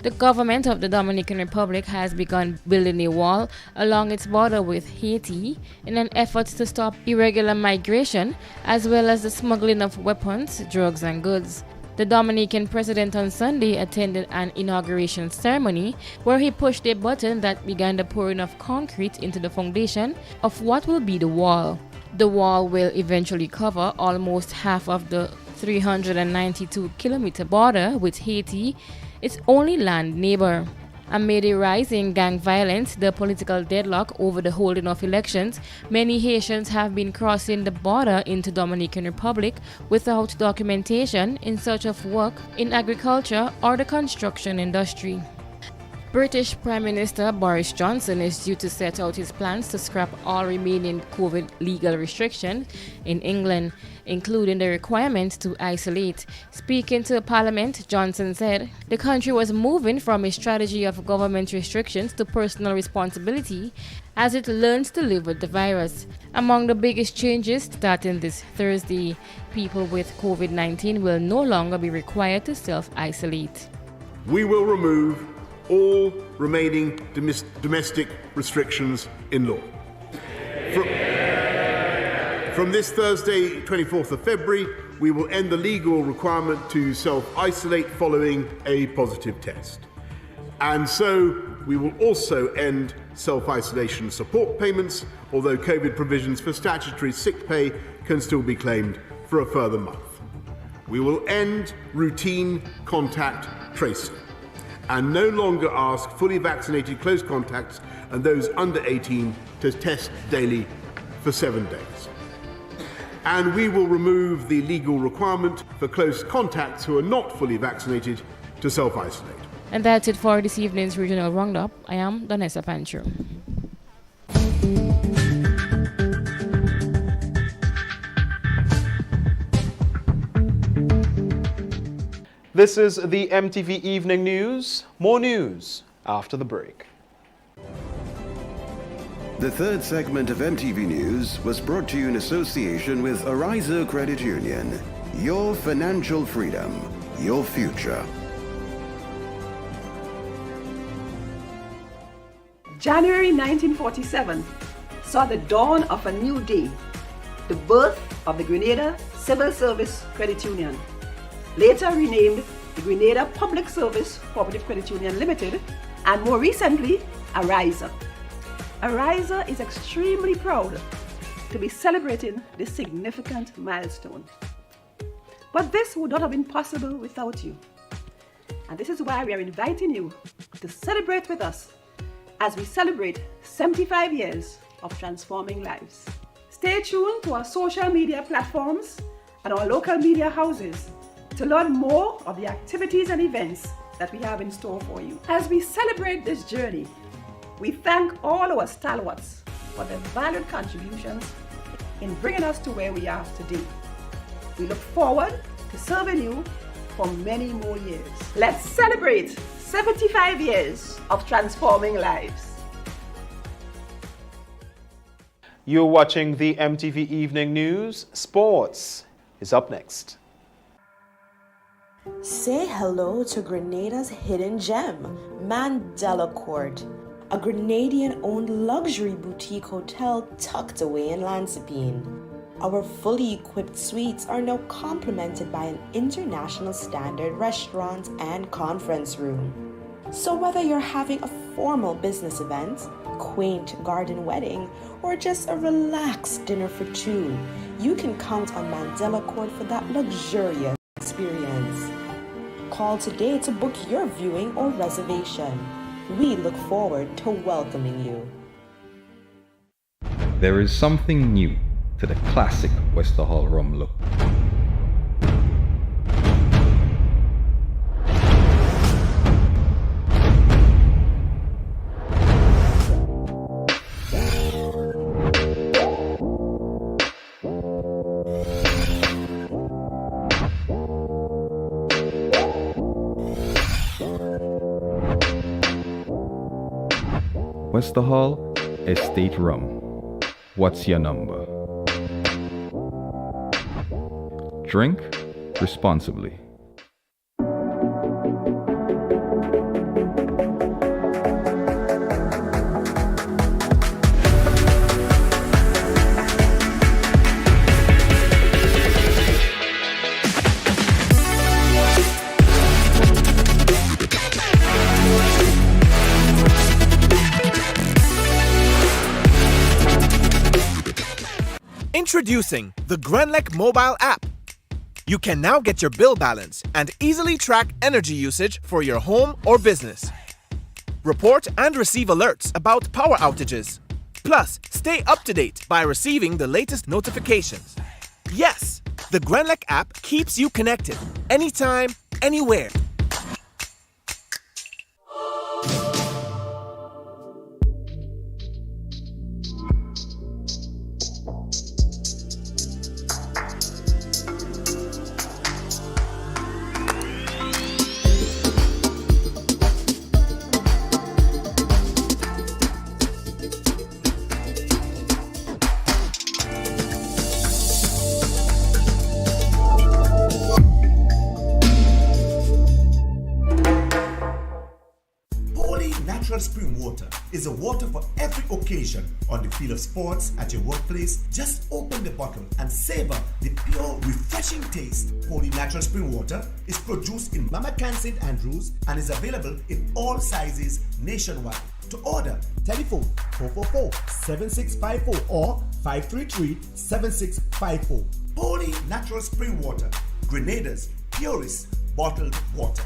The government of the Dominican Republic has begun building a wall along its border with Haiti in an effort to stop irregular migration as well as the smuggling of weapons, drugs and goods. The Dominican president on Sunday attended an inauguration ceremony where he pushed a button that began the pouring of concrete into the foundation of what will be the wall. The wall will eventually cover almost half of the 392-kilometer border with Haiti, its only land neighbor. Amid a rise in gang violence, the political deadlock over the holding of elections, many Haitians have been crossing the border into Dominican Republic without documentation in search of work in agriculture or the construction industry. British Prime Minister Boris Johnson is due to set out his plans to scrap all remaining COVID legal restrictions in England, including the requirement to isolate. Speaking to Parliament, Johnson said the country was moving from a strategy of government restrictions to personal responsibility as it learns to live with the virus. Among the biggest changes starting this Thursday, people with COVID-19 will no longer be required to self-isolate. We will remove all remaining domestic restrictions in law. From this Thursday, 24th of February, we will end the legal requirement to self-isolate following a positive test. And so we will also end self-isolation support payments, although COVID provisions for statutory sick pay can still be claimed for a further month. We will end routine contact tracing and no longer ask fully vaccinated close contacts and those under 18 to test daily for 7 days. And we will remove the legal requirement for close contacts who are not fully vaccinated to self-isolate. And that's it for this evening's regional roundup. I am Danessa Pancho. This is the MTV Evening News. More news after the break. The third segment of MTV News was brought to you in association with Arizo Credit Union. Your financial freedom, your future. January 1947 saw the dawn of a new day, the birth of the Grenada Civil Service Credit Union, later renamed the Grenada Public Service Cooperative Credit Union Limited, and more recently, Arizo. Arizo is extremely proud to be celebrating this significant milestone. But this would not have been possible without you. And this is why we are inviting you to celebrate with us as we celebrate 75 years of transforming lives. Stay tuned to our social media platforms and our local media houses to learn more of the activities and events that we have in store for you. As we celebrate this journey, we thank all our stalwarts for their valued contributions in bringing us to where we are today. We look forward to serving you for many more years. Let's celebrate 75 years of transforming lives. You're watching the MTV Evening News. Sports is up next. Say hello to Grenada's hidden gem, Mandela Court, a Grenadian-owned luxury boutique hotel tucked away in Lansipine. Our fully equipped suites are now complemented by an international standard restaurant and conference room. So whether you're having a formal business event, quaint garden wedding, or just a relaxed dinner for two, you can count on Mandela Court for that luxurious experience. Call today to book your viewing or reservation. We look forward to welcoming you. There is something new to the classic Wester Hall rum look. Wester Hall Estate Rum. What's your number? Drink responsibly. Introducing the Grenlec mobile app. You can now get your bill balance and easily track energy usage for your home or business. Report and receive alerts about power outages. Plus, stay up to date by receiving the latest notifications. Yes, the Grenlec app keeps you connected anytime, anywhere. Spring water is a water for every occasion. On the field of sports, at your workplace, just open the bottle and savor the pure, refreshing taste. Holy Natural Spring Water is produced in Mama Can St. Andrews and is available in all sizes nationwide. To order, telephone 444-7654 or 533-7654. Holy Natural Spring Water, Grenada's purest bottled water.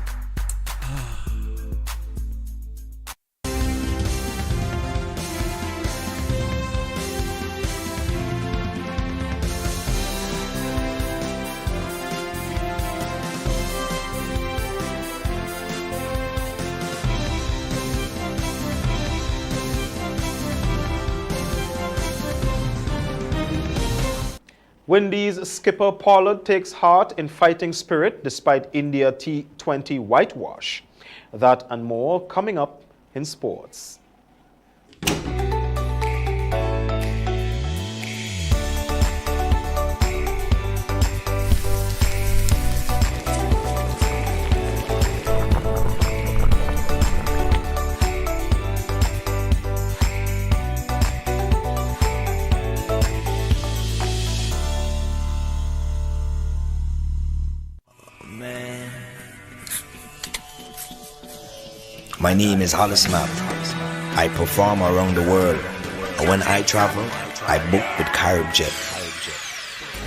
Windies skipper Pollard takes heart in fighting spirit despite India T20 whitewash. That and more coming up in sports. My name is Hollis Map. I perform around the world. And when I travel, I book with CaribJet.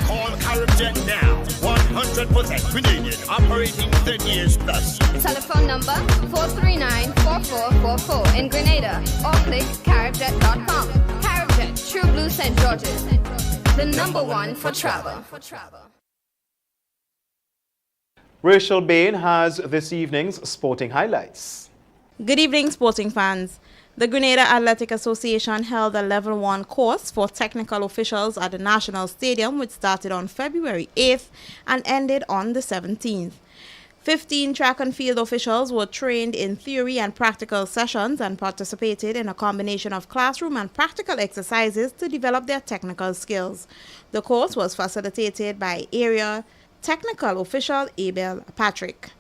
Call CaribJet now. 100% Grenadian, operating 10 years plus. Telephone number 439-4444 in Grenada or click caribjet.com. CaribJet, True Blue St. George's. The number one for travel. Rachel Bain has this evening's sporting highlights. Good evening, sporting fans. The Grenada Athletic Association held a Level 1 course for technical officials at the National Stadium, which started on February 8th and ended on the 17th. 15 track and field officials were trained in theory and practical sessions and participated in a combination of classroom and practical exercises to develop their technical skills. The course was facilitated by area technical official Abel Patrick.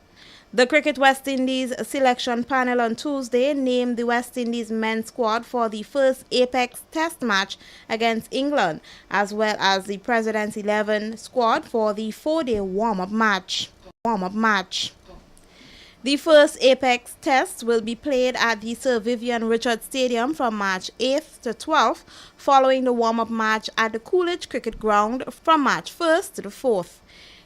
The Cricket West Indies selection panel on Tuesday named the West Indies men's squad for the first Apex Test match against England, as well as the President's 11 squad for the 4-day warm-up match. The first Apex Test will be played at the Sir Vivian Richards Stadium from March 8th to 12th, following the warm-up match at the Coolidge Cricket Ground from March 1st to the 4th.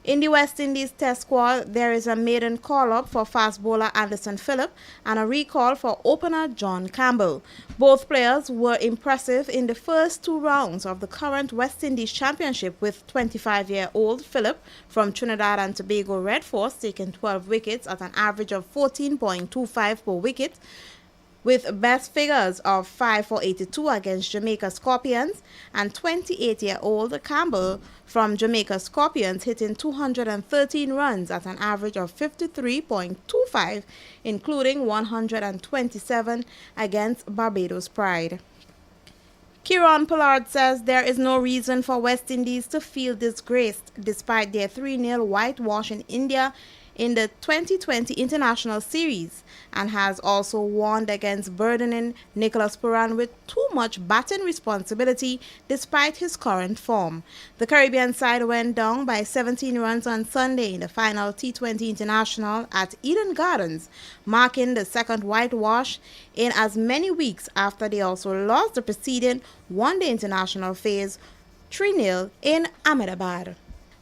In the West Indies Test squad, there is a maiden call-up for fast bowler Anderson Phillip and a recall for opener John Campbell. Both players were impressive in the first 2 rounds of the current West Indies Championship, with 25-year-old Phillip from Trinidad and Tobago Red Force taking 12 wickets at an average of 14.25 per wicket, with best figures of 5 for 82 against Jamaica Scorpions, and 28-year-old Campbell from Jamaica Scorpions hitting 213 runs at an average of 53.25, including 127 against Barbados Pride. Kieron Pollard says there is no reason for West Indies to feel disgraced despite their 3-0 whitewash in India in the 2020 International Series, and has also warned against burdening Nicholas Puran with too much batting responsibility despite his current form. The Caribbean side went down by 17 runs on Sunday in the final T20 International at Eden Gardens, marking the second whitewash in as many weeks after they also lost the preceding one-day international phase 3-0 in Ahmedabad.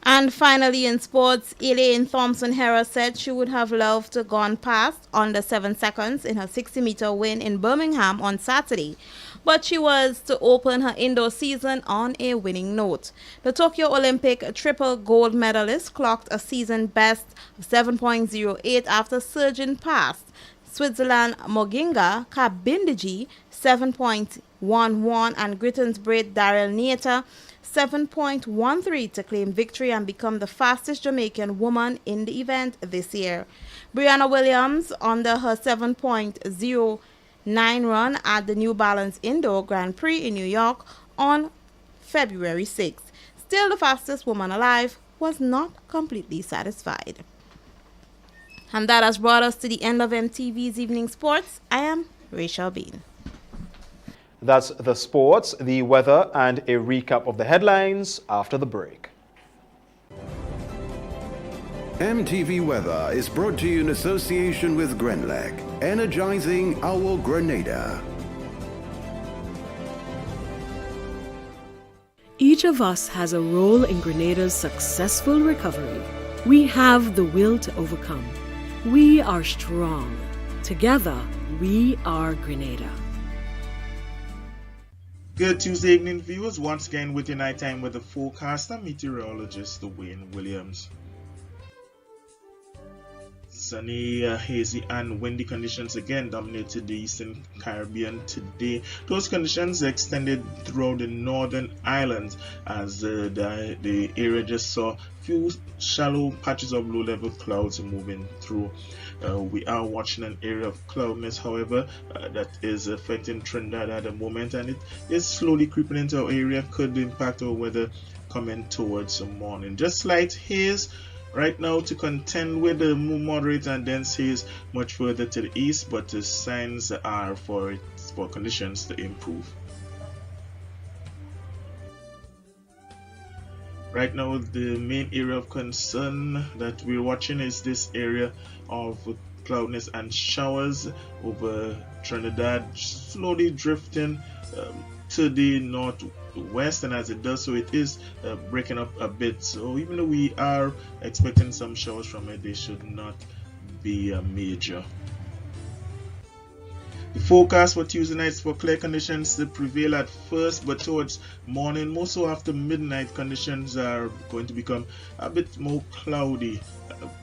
And finally, in sports, Elaine Thompson-Herah said she would have loved to have gone past under 7 seconds in her 60-meter win in Birmingham on Saturday, but she was to open her indoor season on a winning note. The Tokyo Olympic triple gold medalist clocked a season best of 7.08 after surging past Switzerland Moginga Kabindiji 7.11 and Britain's Braid Daryl Neita 7.13 to claim victory and become the fastest Jamaican woman in the event this year. Brianna Williams under her 7.09 run at the New Balance Indoor Grand Prix in New York on February 6th. Still the fastest woman alive, was not completely satisfied. And that has brought us to the end of MTV's Evening Sports. I am Rachel Bean. That's the sports, the weather, and a recap of the headlines after the break. MTV Weather is brought to you in association with Grenlec, energizing our Grenada. Each of us has a role in Grenada's successful recovery. We have the will to overcome. We are strong. Together, we are Grenada. Good Tuesday evening, viewers. Once again with your nighttime weather forecaster, meteorologist Wayne Williams. Sunny, hazy and windy conditions again dominated the Eastern Caribbean today. Those conditions extended throughout the northern islands as the area just saw a few shallow patches of low-level clouds moving through. We are watching an area of cloudiness, however, that is affecting Trinidad at the moment, and it is slowly creeping into our area. Could impact our weather coming towards the morning. Just light haze right now to contend with the moderate and dense haze much further to the east, but the signs are for conditions to improve. Right now, the main area of concern that we're watching is this area of cloudiness and showers over Trinidad, slowly drifting to the northwest, and as it does so, it is breaking up a bit. So even though we are expecting some showers from it, they should not be major. The forecast for Tuesday night is for clear conditions to prevail at first, but towards morning, more so after midnight, conditions are going to become a bit more cloudy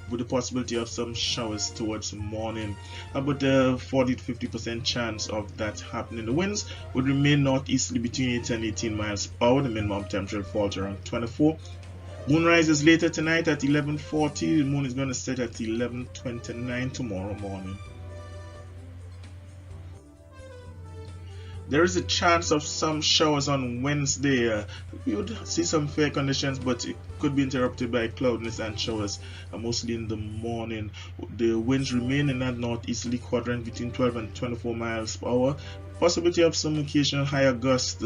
with the possibility of some showers towards morning. About a 40 to 50% chance of that happening. The winds would remain northeasterly between 8 and 18 miles per hour. The minimum temperature will fall to around 24. Moonrise is later tonight at 11:40. The moon is going to set at 11:29 tomorrow morning. There is a chance of some showers on Wednesday. We would see some fair conditions, but it could be interrupted by cloudiness and showers, mostly in the morning. The winds remain in that northeasterly quadrant between 12 and 24 miles per hour. Possibility of some occasional higher gusts.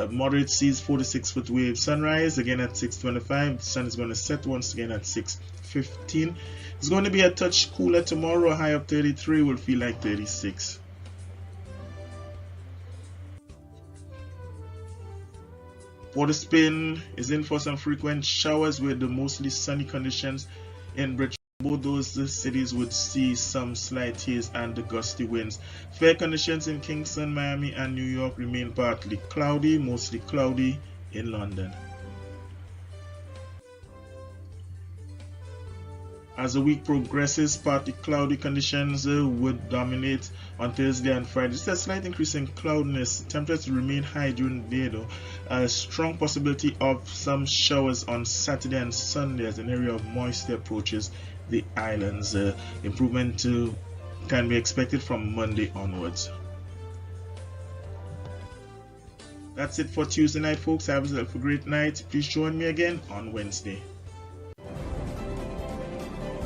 Moderate seas, 4 to 6 foot waves. Sunrise again at 6:25. The sun is going to set once again at 6:15. It's going to be a touch cooler tomorrow. A high of 33 will feel like 36. Port of Spain is in for some frequent showers with the mostly sunny conditions in Britain. Both those cities would see some slight haze and the gusty winds. Fair conditions in Kingston, Miami, and New York remain partly cloudy, mostly cloudy in London. As the week progresses, partly cloudy conditions would dominate on Thursday and Friday. Just a slight increase in cloudiness. Temperatures remain high during the day though. A strong possibility of some showers on Saturday and Sunday as an area of moisture approaches the islands. Improvement can be expected from Monday onwards. That's it for Tuesday night, folks. Have yourself a great night. Please join me again on Wednesday.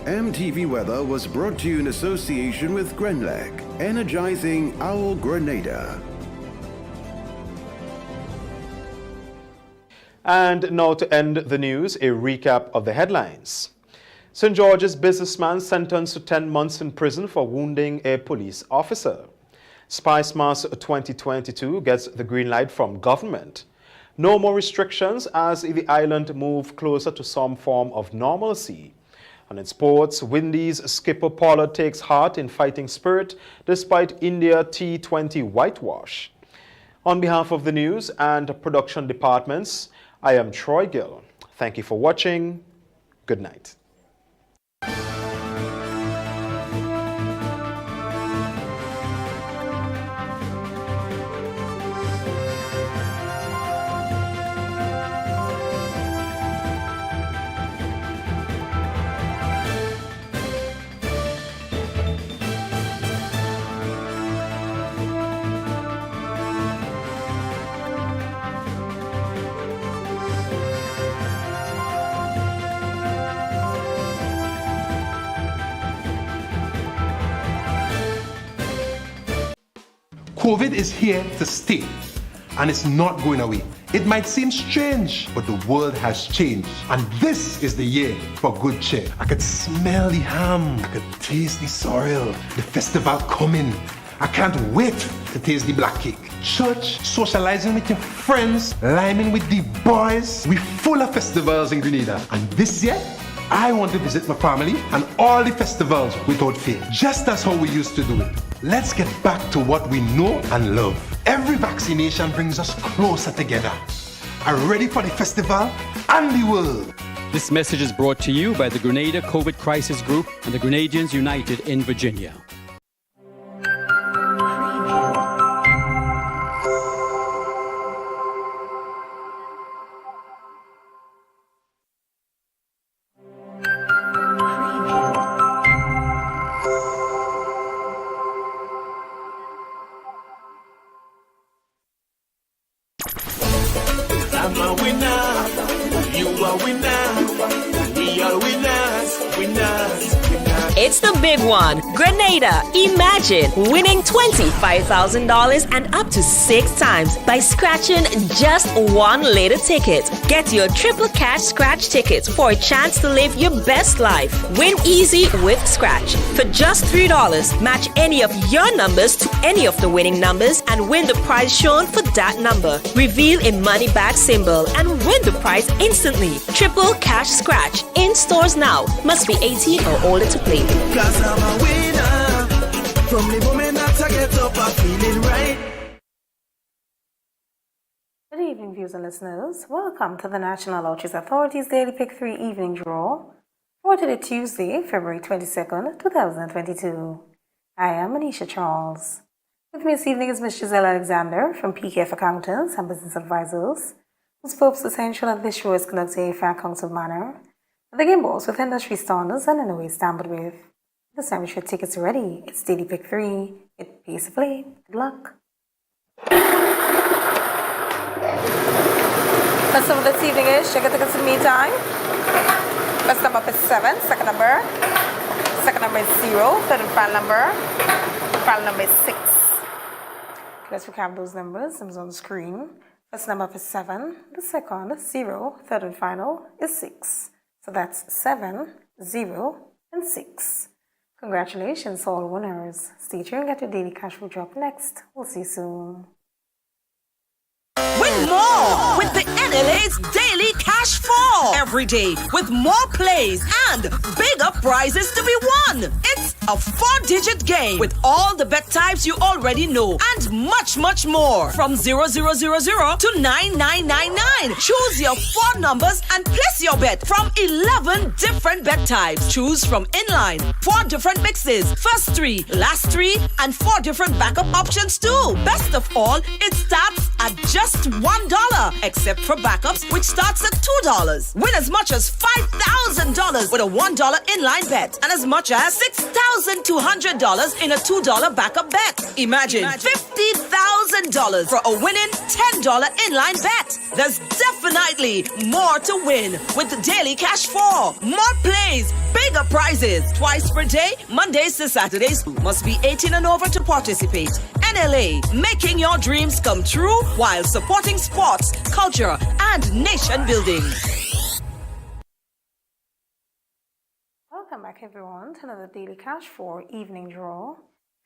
MTV Weather was brought to you in association with Grenlec, energizing our Grenada. And now to end the news, a recap of the headlines. St. George's businessman sentenced to 10 months in prison for wounding a police officer. Spice Mass 2022 gets the green light from government. No more restrictions as the island move closer to some form of normalcy. And in sports, Windies skipper Pollard takes heart in fighting spirit despite India T20 whitewash. On behalf of the news and production departments, I am Troy Gill. Thank you for watching. Good night. COVID is here to stay, and it's not going away. It might seem strange, but the world has changed, and this is the year for good cheer. I could smell the ham, I could taste the sorrel, the festival coming. I can't wait to taste the black cake. Church, socializing with your friends, liming with the boys. We're full of festivals in Grenada, and this year, I want to visit my family and all the festivals without fail, just as how we used to do it. Let's get back to what we know and love. Every vaccination brings us closer together. Are ready for the festival and the world. This message is brought to you by the Grenada COVID Crisis Group and the Grenadians United in Virginia. I'm a winner, you are winner, we are winners, winners. It's the big one. Grenada. Imagine winning $25,000 and up to 6 times by scratching just one lotto ticket. Get your triple cash scratch tickets for a chance to live your best life. Win easy with Scratch. For just $3, match any of your numbers to any of the winning numbers and win the prize shown for that number. Reveal a money back symbol and win the prize instantly. Triple cash scratch. In stores now. Must be 18 or older to play. Cause I'm a winner. From the moment that I get up, I'm feeling right. Good evening, viewers and listeners. Welcome to the National Lotteries Authority's Daily Pick 3 Evening Draw for today, Tuesday, February 22nd, 2022. I am Anisha Charles. With me this evening is Ms. Giselle Alexander from PKF Accountants and Business Advisors, whose purpose is to ensure that this show is conducted in a fair counsel manner. The game balls with industry standards and in a way tampered with. This time we should tickets ready. It's Daily Pick 3. It pays to play. Good luck. First number this evening is check your tickets in the meantime. First number is 7, second number. Second number is 0, third and final number. Final number is 6. Let's recap those numbers. Numbers on the screen. First number is 7, the second 0, third and final is 6. So that's 7, 0, and 6. Congratulations, all winners. Stay tuned and get your daily cash will drop next. We'll see you soon. Win more with the NLA's Daily Cash 4 every day with more plays and bigger prizes to be won. It's a 4-digit game with all the bet types you already know and much, much more. From 0000 to 9999. Choose your 4 numbers and place your bet from 11 different bet types. Choose from inline, 4 different mixes, first 3, last 3, and 4 different backup options too. Best of all, it starts at just $1, except for backups, which starts at $2. Win as much as $5,000 with a $1 inline bet and as much as $6,200 in a $2 backup bet. Imagine $50,000 for a winning $10 inline bet. There's definitely more to win with the Daily Cash 4. More plays, bigger prizes. Twice per day, Mondays to Saturdays. Must be 18 and over to participate. NLA, making your dreams come true while supporting sports, culture, and nation building. Welcome back, everyone, to another Daily Cash 4 Evening Draw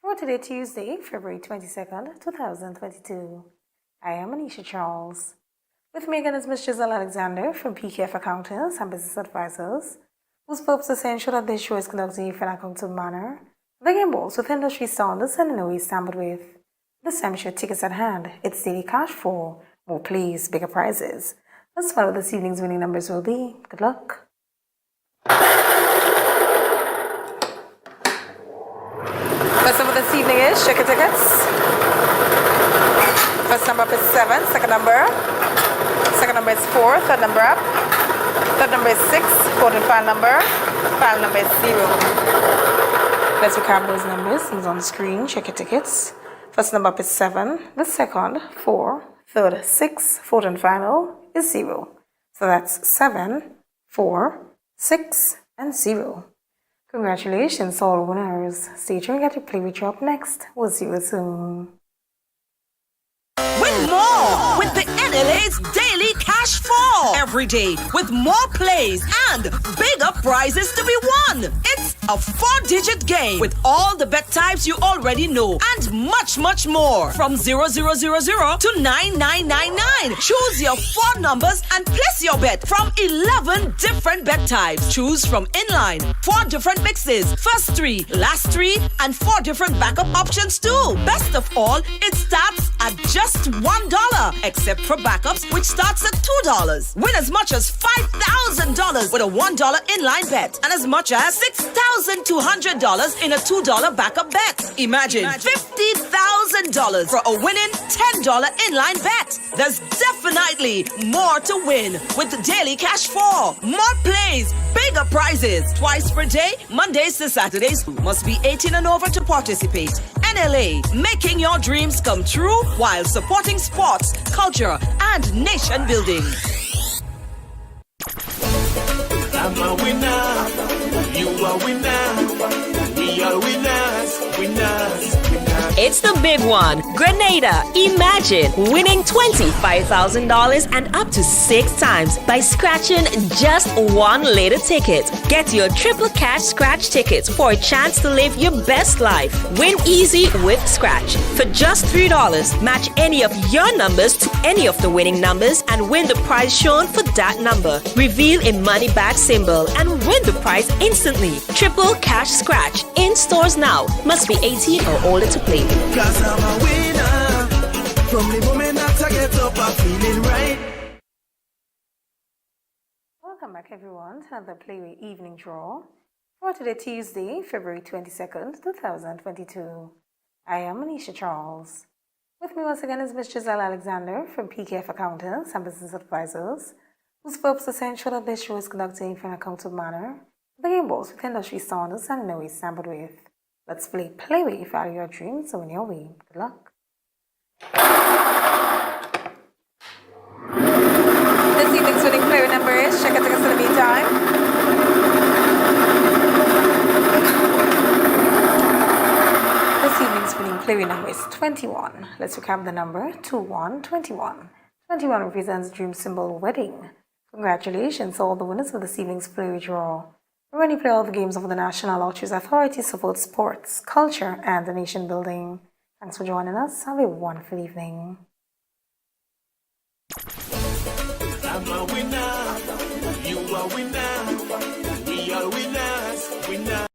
for today, Tuesday, February 22nd, 2022. I am Anisha Charles. With me again is Ms. Giselle Alexander from PKF Accountants and Business Advisors, whose purpose is to ensure that this show is conducted in a fair and accountable manner. The game balls with industry standards and in a way tampered with. This time, show tickets at hand. It's Daily Cash 4. More plays, bigger prizes. Let's find out what this evening's winning numbers will be. Good luck. First number this evening is check your tickets. First number is 7, second number. Second number is 4, third number up. Third number is 6, fourth and final number. Final number is 0. Let's recap those numbers. Things on the screen. Check your tickets. First number up is 7, the second 4, third 6, fourth and final is 0. So that's 7, 4, 6, and 0. Congratulations, all winners. Stay tuned and get your play with you up next. We'll see you soon. Win more with the NLA's Daily Cash 4 every day with more plays and bigger prizes to be won. It's a 4-digit game with all the bet types you already know and much, much more. From 0000 to 9999. Choose your 4 numbers and place your bet from 11 different bet types. Choose from inline, 4 different mixes, first 3, last 3, and 4 different backup options too. Best of all, it starts at just $1, except for backups, which starts at $2. Win as much as $5,000 with a $1 inline bet and as much as $6,200 in a $2 backup bet. Imagine $50,000 for a winning $10 inline bet. There's definitely more to win with the Daily Cash 4. More plays, bigger prizes. Twice per day, Mondays to Saturdays. Must be 18 and over to participate. NLA, making your dreams come true while supporting sports, culture, and nation building. I'm a winner, you are winner, we are winners, winners. It's the big one. Grenada. Imagine winning $25,000 and up to 6 times by scratching just 1 lotto ticket. Get your triple cash scratch tickets for a chance to live your best life. Win easy with Scratch. For just $3, match any of your numbers to any of the winning numbers and win the prize shown for that number. Reveal a money back symbol and win the prize instantly. Triple cash scratch. In stores now. Must be 18 or older to play. Cause I'm a winner. From the moment that I get up, I'm feeling right. Welcome back, everyone, to another Playway Evening Draw for today, Tuesday, February 22nd, 2022. I am Anisha Charles. With me once again is Ms. Giselle Alexander from PKF Accountants and Business Advisors, whose purpose is to ensure that this show is conducted in an accountable manner, bringing balls with industry standards and no ways sampled with. Let's play Playway for your dreams so in your way. Good luck. This evening's winning Playway number is, check it in the meantime. This evening's winning Playway number is 21. Let's recap the number 2121. 21 represents dream symbol wedding. Congratulations to all the winners of this evening's Playway draw. When you play all the games of the National Lotteries Authority support sports, culture, and the nation building. Thanks for joining us. Have a wonderful evening. I'm a winner, you are winner, we are winners, winners.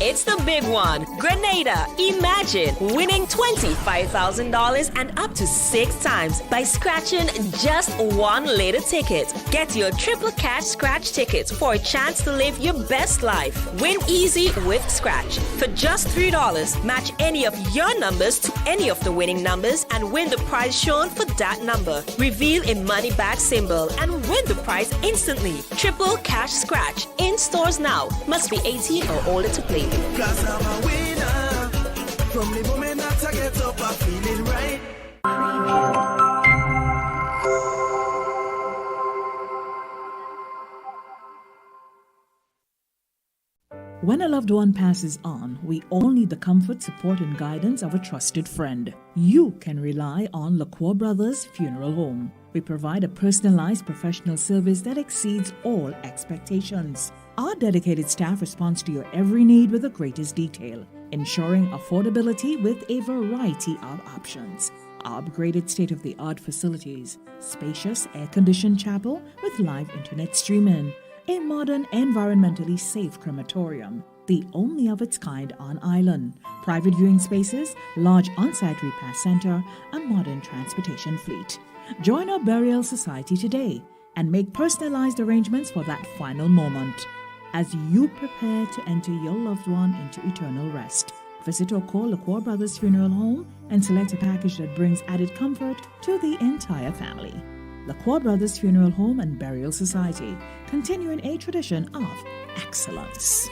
It's the big one. Grenada. Imagine winning $25,000 and up to 6 times by scratching just 1 lotto ticket. Get your triple cash scratch tickets for a chance to live your best life. Win easy with Scratch. For just $3, match any of your numbers to any of the winning numbers and win the prize shown for that number. Reveal a money back symbol and win the prize instantly. Triple cash scratch. In stores now. Must be 18 or older to play. Cause I'm a winner. From the moment that I get up, I'm feeling right. When a loved one passes on, we all need the comfort, support, and guidance of a trusted friend. You can rely on LaCour Brothers Funeral Home. We provide a personalized professional service that exceeds all expectations. Our dedicated staff responds to your every need with the greatest detail, ensuring affordability with a variety of options. Our upgraded state-of-the-art facilities, spacious air-conditioned chapel with live internet streaming, a modern, environmentally safe crematorium, the only of its kind on island, private viewing spaces, large on-site repast center, a modern transportation fleet. Join our burial society today and make personalized arrangements for that final moment. As you prepare to enter your loved one into eternal rest, visit or call LaCour Brothers Funeral Home and select a package that brings added comfort to the entire family. LaCour Brothers Funeral Home and Burial Society, continuing a tradition of excellence.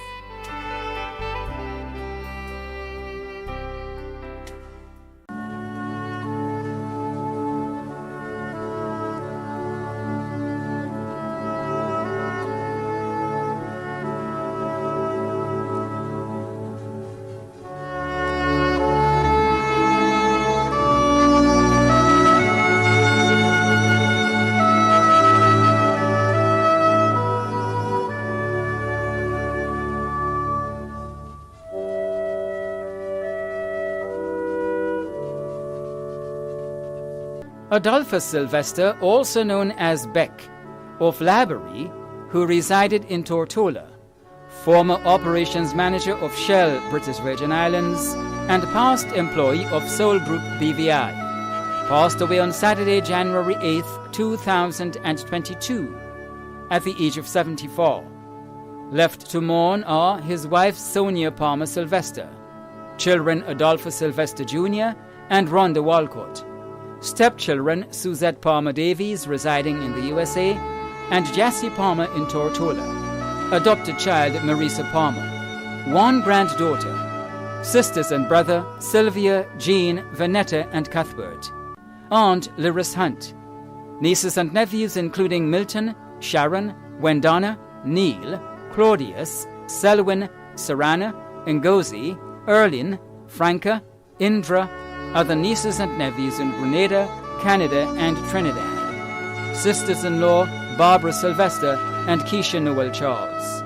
Adolphus Sylvester, also known as Beck, of Laborie, who resided in Tortola, former operations manager of Shell British Virgin Islands and past employee of Soul Group BVI, passed away on Saturday, January 8, 2022, at the age of 74. Left to mourn are his wife Sonia Palmer Sylvester, children Adolphus Sylvester Jr. and Rhonda Walcott, stepchildren Suzette Palmer Davies residing in the USA and Jessie Palmer in Tortola, adopted child Marisa Palmer, one granddaughter, sisters and brother Sylvia, Jean, Vanetta and Cuthbert, aunt Lyris Hunt, nieces and nephews including Milton, Sharon, Wendana, Neil, Claudius, Selwyn, Sarana, Ngozi, Erlin, Franca, Indra, other nieces and nephews in Grenada, Canada and Trinidad, sisters-in-law Barbara Sylvester and Keisha Noel Charles.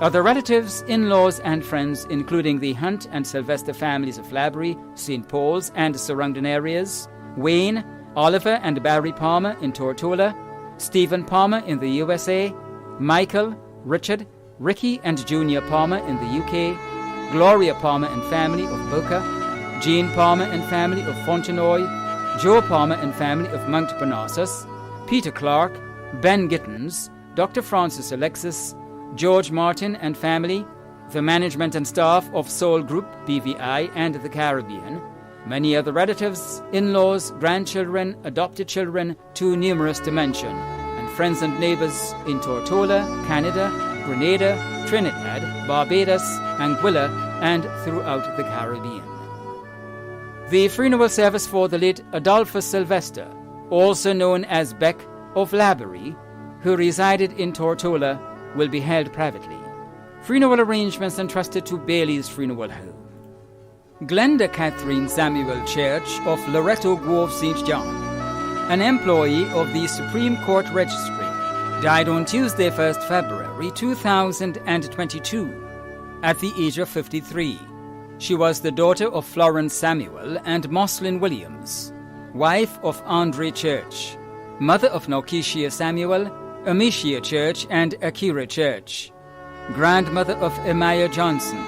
Other relatives, in-laws and friends including the Hunt and Sylvester families of Laborie, St. Paul's and surrounding areas, Wayne, Oliver and Barry Palmer in Tortola, Stephen Palmer in the USA, Michael, Richard, Ricky and Junior Palmer in the UK, Gloria Palmer and family of Boca, Jean Palmer and family of Fontenoy, Joe Palmer and family of Mount Parnassus, Peter Clark, Ben Gittins, Dr. Francis Alexis, George Martin and family, the management and staff of Soul Group, BVI and the Caribbean, many other relatives, in-laws, grandchildren, adopted children, too numerous to mention, and friends and neighbors in Tortola, Canada, Grenada, Trinidad, Barbados, Anguilla, and throughout the Caribbean. The funeral service for the late Adolphus Sylvester, also known as Beck of Laborie, who resided in Tortola, will be held privately. Funeral arrangements entrusted to Bailey's Funeral Home. Glenda Catherine Samuel Church of Loretto Grove, St. John, an employee of the Supreme Court Registry, died on Tuesday, 1st February 2022, at the age of 53. She was the daughter of Florence Samuel and Moslin Williams, wife of Andre Church, mother of Norkesia Samuel, Amicia Church and Akira Church, grandmother of Emaya Johnson,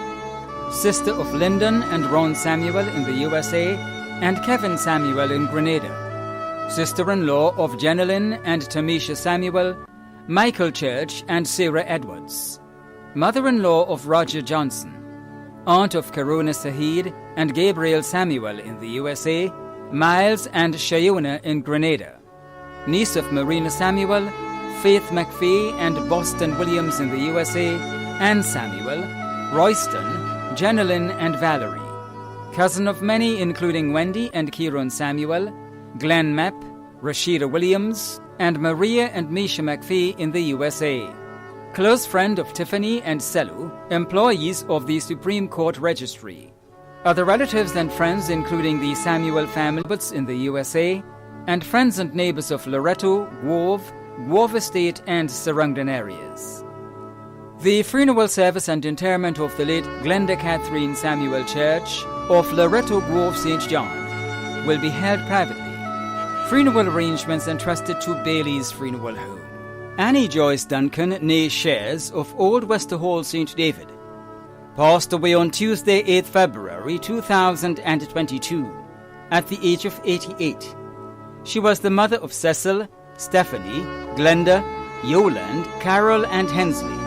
sister of Lyndon and Ron Samuel in the USA and Kevin Samuel in Grenada, sister-in-law of Jenilyn and Tamisha Samuel, Michael Church and Sarah Edwards, mother-in-law of Roger Johnson, aunt of Karuna Sahid and Gabriel Samuel in the USA, Miles and Shayona in Grenada, niece of Marina Samuel, Faith McPhee and Boston Williams in the USA, Anne Samuel, Royston, Jenilyn and Valerie, cousin of many including Wendy and Kieran Samuel, Glenn Mapp, Rashida Williams, and Maria and Misha McPhee in the USA, close friend of Tiffany and Selu, employees of the Supreme Court Registry. Other relatives and friends including the Samuel family in the USA, and friends and neighbors of Loretto, Grove Estate and surrounding areas. The funeral service and interment of the late Glenda Catherine Samuel Church of Loretto Grove, St. John, will be held privately. Funeral arrangements entrusted to Bailey's Funeral Home. Annie Joyce Duncan, née Shares, of Old Wester Hall, St. David, passed away on Tuesday, 8th February 2022, at the age of 88. She was the mother of Cecil, Stephanie, Glenda, Yoland, Carol and Hensley,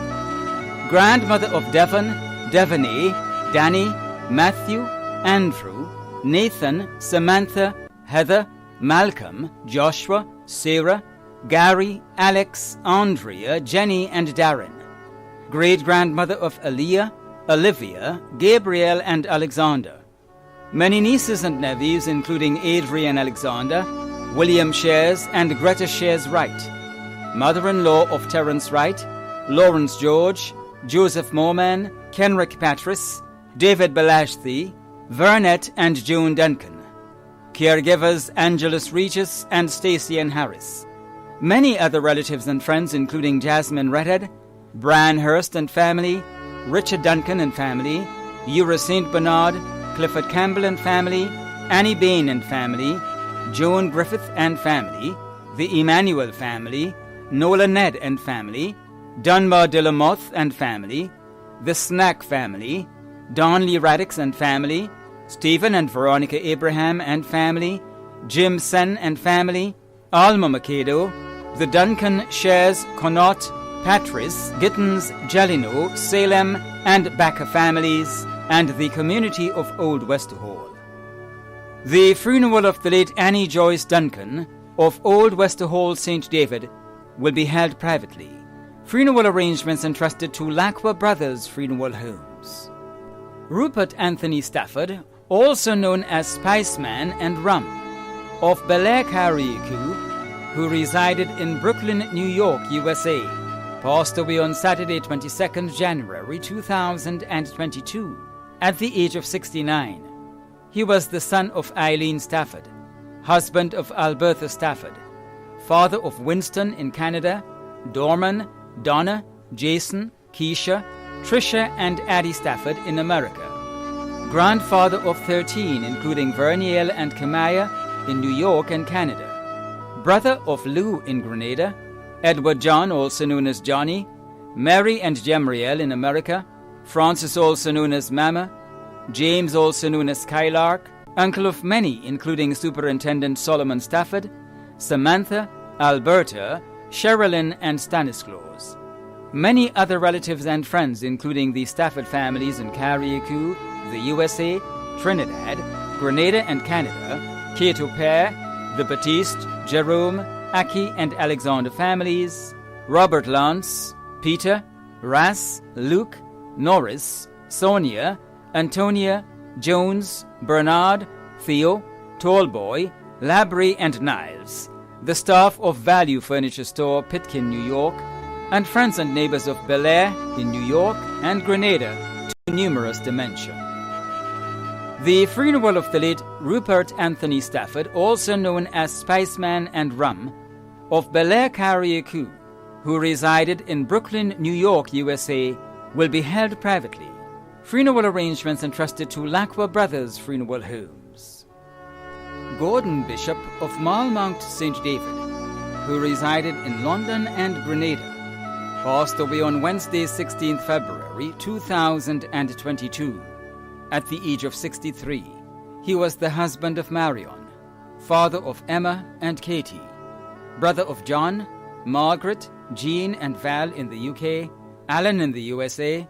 grandmother of Devon, Devaney, Danny, Matthew, Andrew, Nathan, Samantha, Heather, Malcolm, Joshua, Sarah, Gary, Alex, Andrea, Jenny and Darren, great-grandmother of Aaliyah, Olivia, Gabriel and Alexander, many nieces and nephews including Adrian Alexander, William Shares and Greta Shares Wright, mother-in-law of Terence Wright, Lawrence George, Joseph Morman, Kenrick Patris, David Belashthi, Vernet and June Duncan, caregivers Angelus Regis and Stacey Ann Harris, many other relatives and friends including Jasmine Redhead, Brian Hurst and family, Richard Duncan and family, Ura St. Bernard, Clifford Campbell and family, Annie Bain and family, Joan Griffith and family, the Emmanuel family, Nola Ned and family, Dunbar de la Motte and family, the Snack family, Donley Radix and family, Stephen and Veronica Abraham and family, Jim Sen and family, Alma Macedo, the Duncan, Shares, Connaught, Patrice, Gittins, Jalino, Salem, and Backer families, and the community of Old Westerhall. The funeral of the late Annie Joyce Duncan of Old Westerhall St. David will be held privately. Funeral arrangements entrusted to Lacqua Brothers Funeral Homes. Rupert Anthony Stafford, also known as Spiceman and Rum, of Bel Air, Carriacou, who resided in Brooklyn, New York, USA, passed away on Saturday, 22nd January 2022, at the age of 69. He was the son of Eileen Stafford, husband of Alberta Stafford, father of Winston in Canada, Dorman, Donna, Jason, Keisha, Tricia, and Addie Stafford in America, grandfather of 13, including Verniel and Kamaya in New York and Canada, brother of Lou in Grenada, Edward John, also known as Johnny, Mary and Jemriel in America, Francis, also known as Mama, James, also known as Skylark, uncle of many, including Superintendent Solomon Stafford, Samantha, Alberta, Sherilyn, and Stanislaus. Many other relatives and friends, including the Stafford families in Carriacou, the USA, Trinidad, Grenada, and Canada, Kate O'Pare, the Batiste, Jerome, Aki, and Alexander families, Robert Lance, Peter, Ras, Luke, Norris, Sonia, Antonia, Jones, Bernard, Theo, Tallboy, Labrie, and Niles, the staff of Value Furniture Store, Pitkin, New York, and friends and neighbors of Bel Air in New York and Grenada, too numerous to mention. The funeral of the late Rupert Anthony Stafford, also known as Spiceman and Rum, of Bel Air, Carriacou, who resided in Brooklyn, New York, USA, will be held privately. Funeral arrangements entrusted to Lacqua Brothers Funeral Homes. Gordon Bishop of Malmount St. David, who resided in London and Grenada, passed away on Wednesday, 16th February 2022, at the age of 63. He was the husband of Marion, father of Emma and Katie, brother of John, Margaret, Jean, and Val in the UK, Alan in the USA,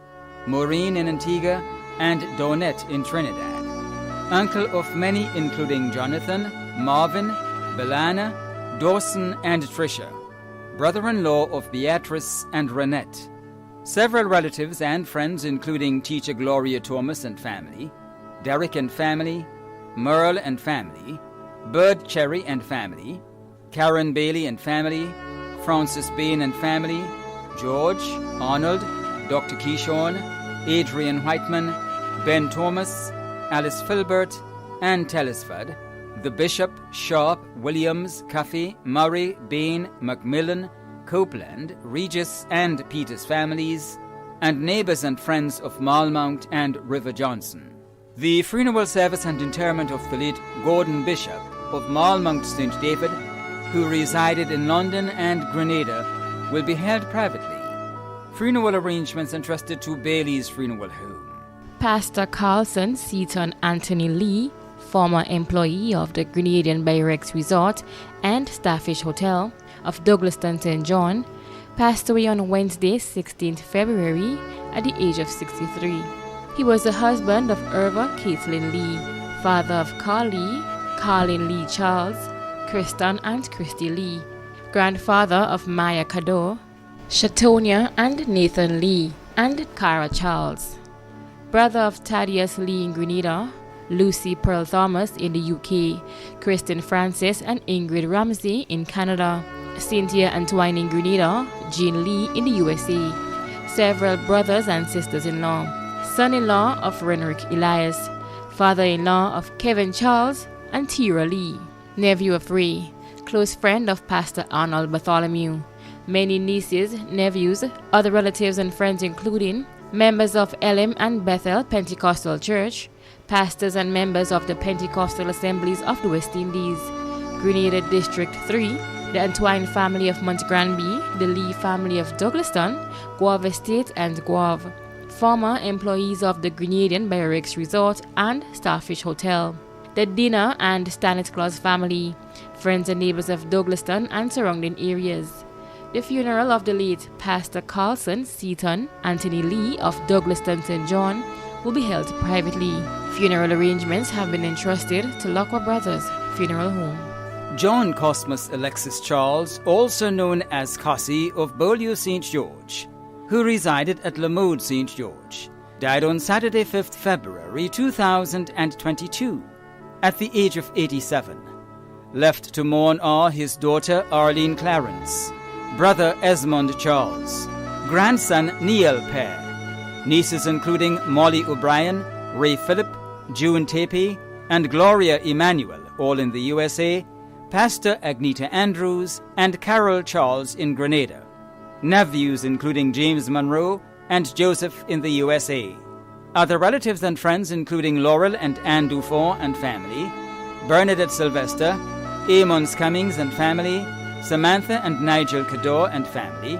Maureen in Antigua, and Donette in Trinidad. Uncle of many, including Jonathan, Marvin, Belana, Dawson, and Tricia. Brother-in-law of Beatrice and Renette. Several relatives and friends, including teacher Gloria Thomas and family, Derek and family, Merle and family, Bird Cherry and family, Karen Bailey and family, Francis Bain and family, George, Arnold, Dr. Keyshawn, Adrian Whiteman, Ben Thomas, Alice Filbert, and Telesford, the Bishop, Sharp, Williams, Cuffey, Murray, Bain, Macmillan, Copeland, Regis, and Peters families, and neighbors and friends of Malmount and River Johnson. The funeral service and interment of the late Gordon Bishop of Malmount St. David, who resided in London and Grenada, will be held privately. Funeral arrangements entrusted to Bailey's Funeral Home. Pastor Carlson Seaton Anthony Lee, former employee of the Grenadian Bayrex Resort and Starfish Hotel of Douglaston St. John, passed away on Wednesday, 16th February, at the age of 63. He was the husband of Irva Caitlin Lee, father of Carl Lee, Carlin Lee Charles, Kristen and Christy Lee, grandfather of Maya Cador, Shatonia and Nathan Lee, and Cara Charles, brother of Thaddeus Lee in Grenada, Lucy Pearl Thomas in the UK, Kristen Francis and Ingrid Ramsey in Canada, Cynthia Antoine in Grenada, Jean Lee in the USA, several brothers and sisters-in-law, son-in-law of Renrick Elias, father-in-law of Kevin Charles and Tira Lee, nephew of Ray, close friend of Pastor Arnold Bartholomew, many nieces, nephews, other relatives and friends including members of Elim and Bethel Pentecostal Church, pastors and members of the Pentecostal Assemblies of the West Indies, Grenada District 3, the Antoine family of Montgranby, the Lee family of Douglaston, Guave Estate and Guave, former employees of the Grenadian Barracks Resort and Starfish Hotel, the Dinner and Stanislaus family, friends and neighbors of Douglaston and surrounding areas. The funeral of the late Pastor Carlson Seaton Anthony Lee of Douglaston St. John will be held privately. Funeral arrangements have been entrusted to Lockwar Brothers Funeral Home. John Cosmas Alexis Charles, also known as Cossie of Beaulieu St. George, who resided at Lamode St. George, died on Saturday 5th February 2022 at the age of 87. Left to mourn are his daughter Arlene Clarence, brother Esmond Charles, grandson Neil Pear, nieces including Molly O'Brien, Ray Phillip, June Tape, and Gloria Emmanuel, all in the USA, Pastor Agneta Andrews, and Carol Charles in Grenada. Nephews including James Monroe and Joseph in the USA. Other relatives and friends including Laurel and Anne Dufont and family, Bernadette Sylvester, Amons Cummings and family, Samantha and Nigel Cador and family,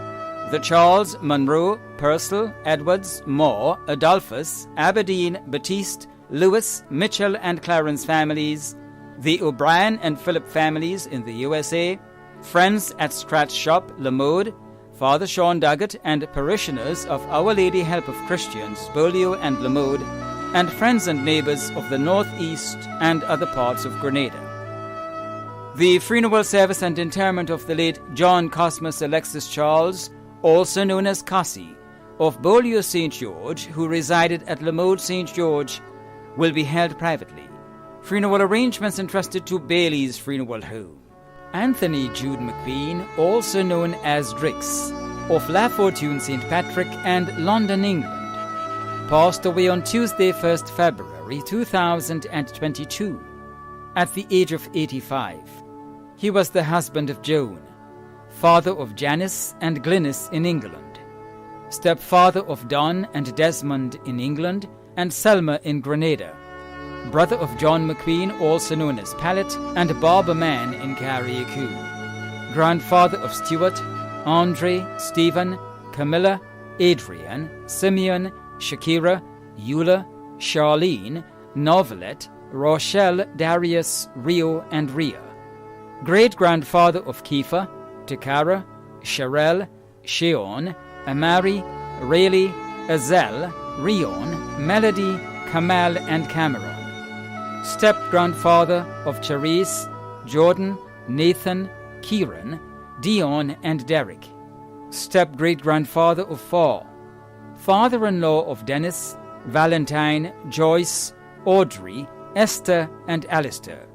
the Charles, Monroe, Purcell, Edwards, Moore, Adolphus, Aberdeen, Batiste, Lewis, Mitchell and Clarence families, the O'Brien and Phillip families in the USA, friends at Scratch Shop, Lamode, Father Sean Duggett and parishioners of Our Lady Help of Christians, Beaulieu and Lamode, and friends and neighbors of the Northeast and other parts of Grenada. The funeral service and interment of the late John Cosmas Alexis Charles, also known as Cossie, of Beaulieu St. George, who resided at Lamode St. George, will be held privately. Funeral arrangements entrusted to Bailey's Funeral Home. Anthony Jude McQueen, also known as Drix, of La Fortune St. Patrick and London, England, passed away on Tuesday 1st February 2022 at the age of 85. He was the husband of Joan, father of Janice and Glynis in England, stepfather of Don and Desmond in England, and Selma in Grenada, brother of John McQueen, also known as Pallet, and Barbara Mann in Carriacou, grandfather of Stuart, Andre, Stephen, Camilla, Adrian, Simeon, Shakira, Eula, Charlene, Novelette, Rochelle, Darius, Rio, and Rhea, great-grandfather of Kiefer, Takara, Sherelle, Sheon, Amari, Rayleigh, Azel, Rion, Melody, Kamal, and Cameron, step-grandfather of Therese, Jordan, Nathan, Kieran, Dion, and Derek, step-great-grandfather of Faw, father-in-law of Dennis, Valentine, Joyce, Audrey, Esther, and Alistair,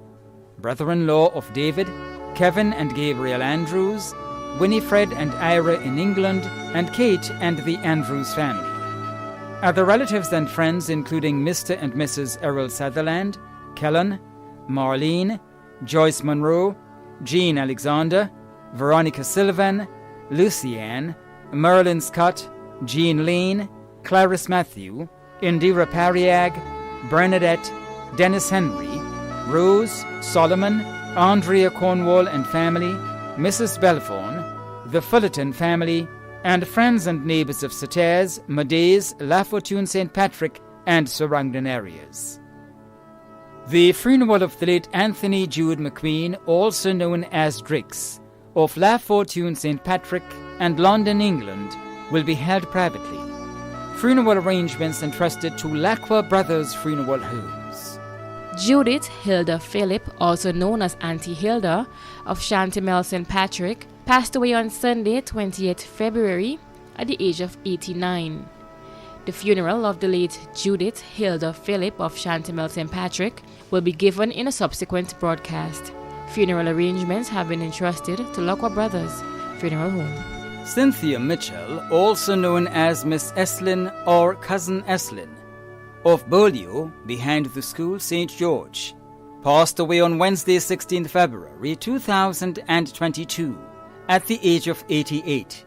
brother-in-law of David, Kevin and Gabriel Andrews, Winifred and Ira in England, and Kate and the Andrews family. Other relatives and friends including Mr. and Mrs. Errol Sutherland, Kellen, Marlene, Joyce Monroe, Jean Alexander, Veronica Sylvan, Lucianne, Merlin Scott, Jean Lane, Clarice Matthew, Indira Pariag, Bernadette, Dennis Henry, Rose, Solomon, Andrea Cornwall and family, Mrs. Belforn, the Fullerton family, and friends and neighbors of Sauters, Madays, La Fortune St. Patrick, and surrounding areas. The funeral of the late Anthony Jude McQueen, also known as Drix, of La Fortune St. Patrick and London, England, will be held privately. Funeral arrangements entrusted to Lacqua Brothers Funeral Homes. Judith Hilda Phillip, also known as Auntie Hilda, of Chantimel St. Patrick, passed away on Sunday, 20th February, at the age of 89. The funeral of the late Judith Hilda Phillip of Chantimel St. Patrick will be given in a subsequent broadcast. Funeral arrangements have been entrusted to Lacqua Brothers Funeral Home. Cynthia Mitchell, also known as Miss Eslin or Cousin Eslin, of Beaulieu, behind the school St. George, passed away on Wednesday, 16th February 2022, at the age of 88.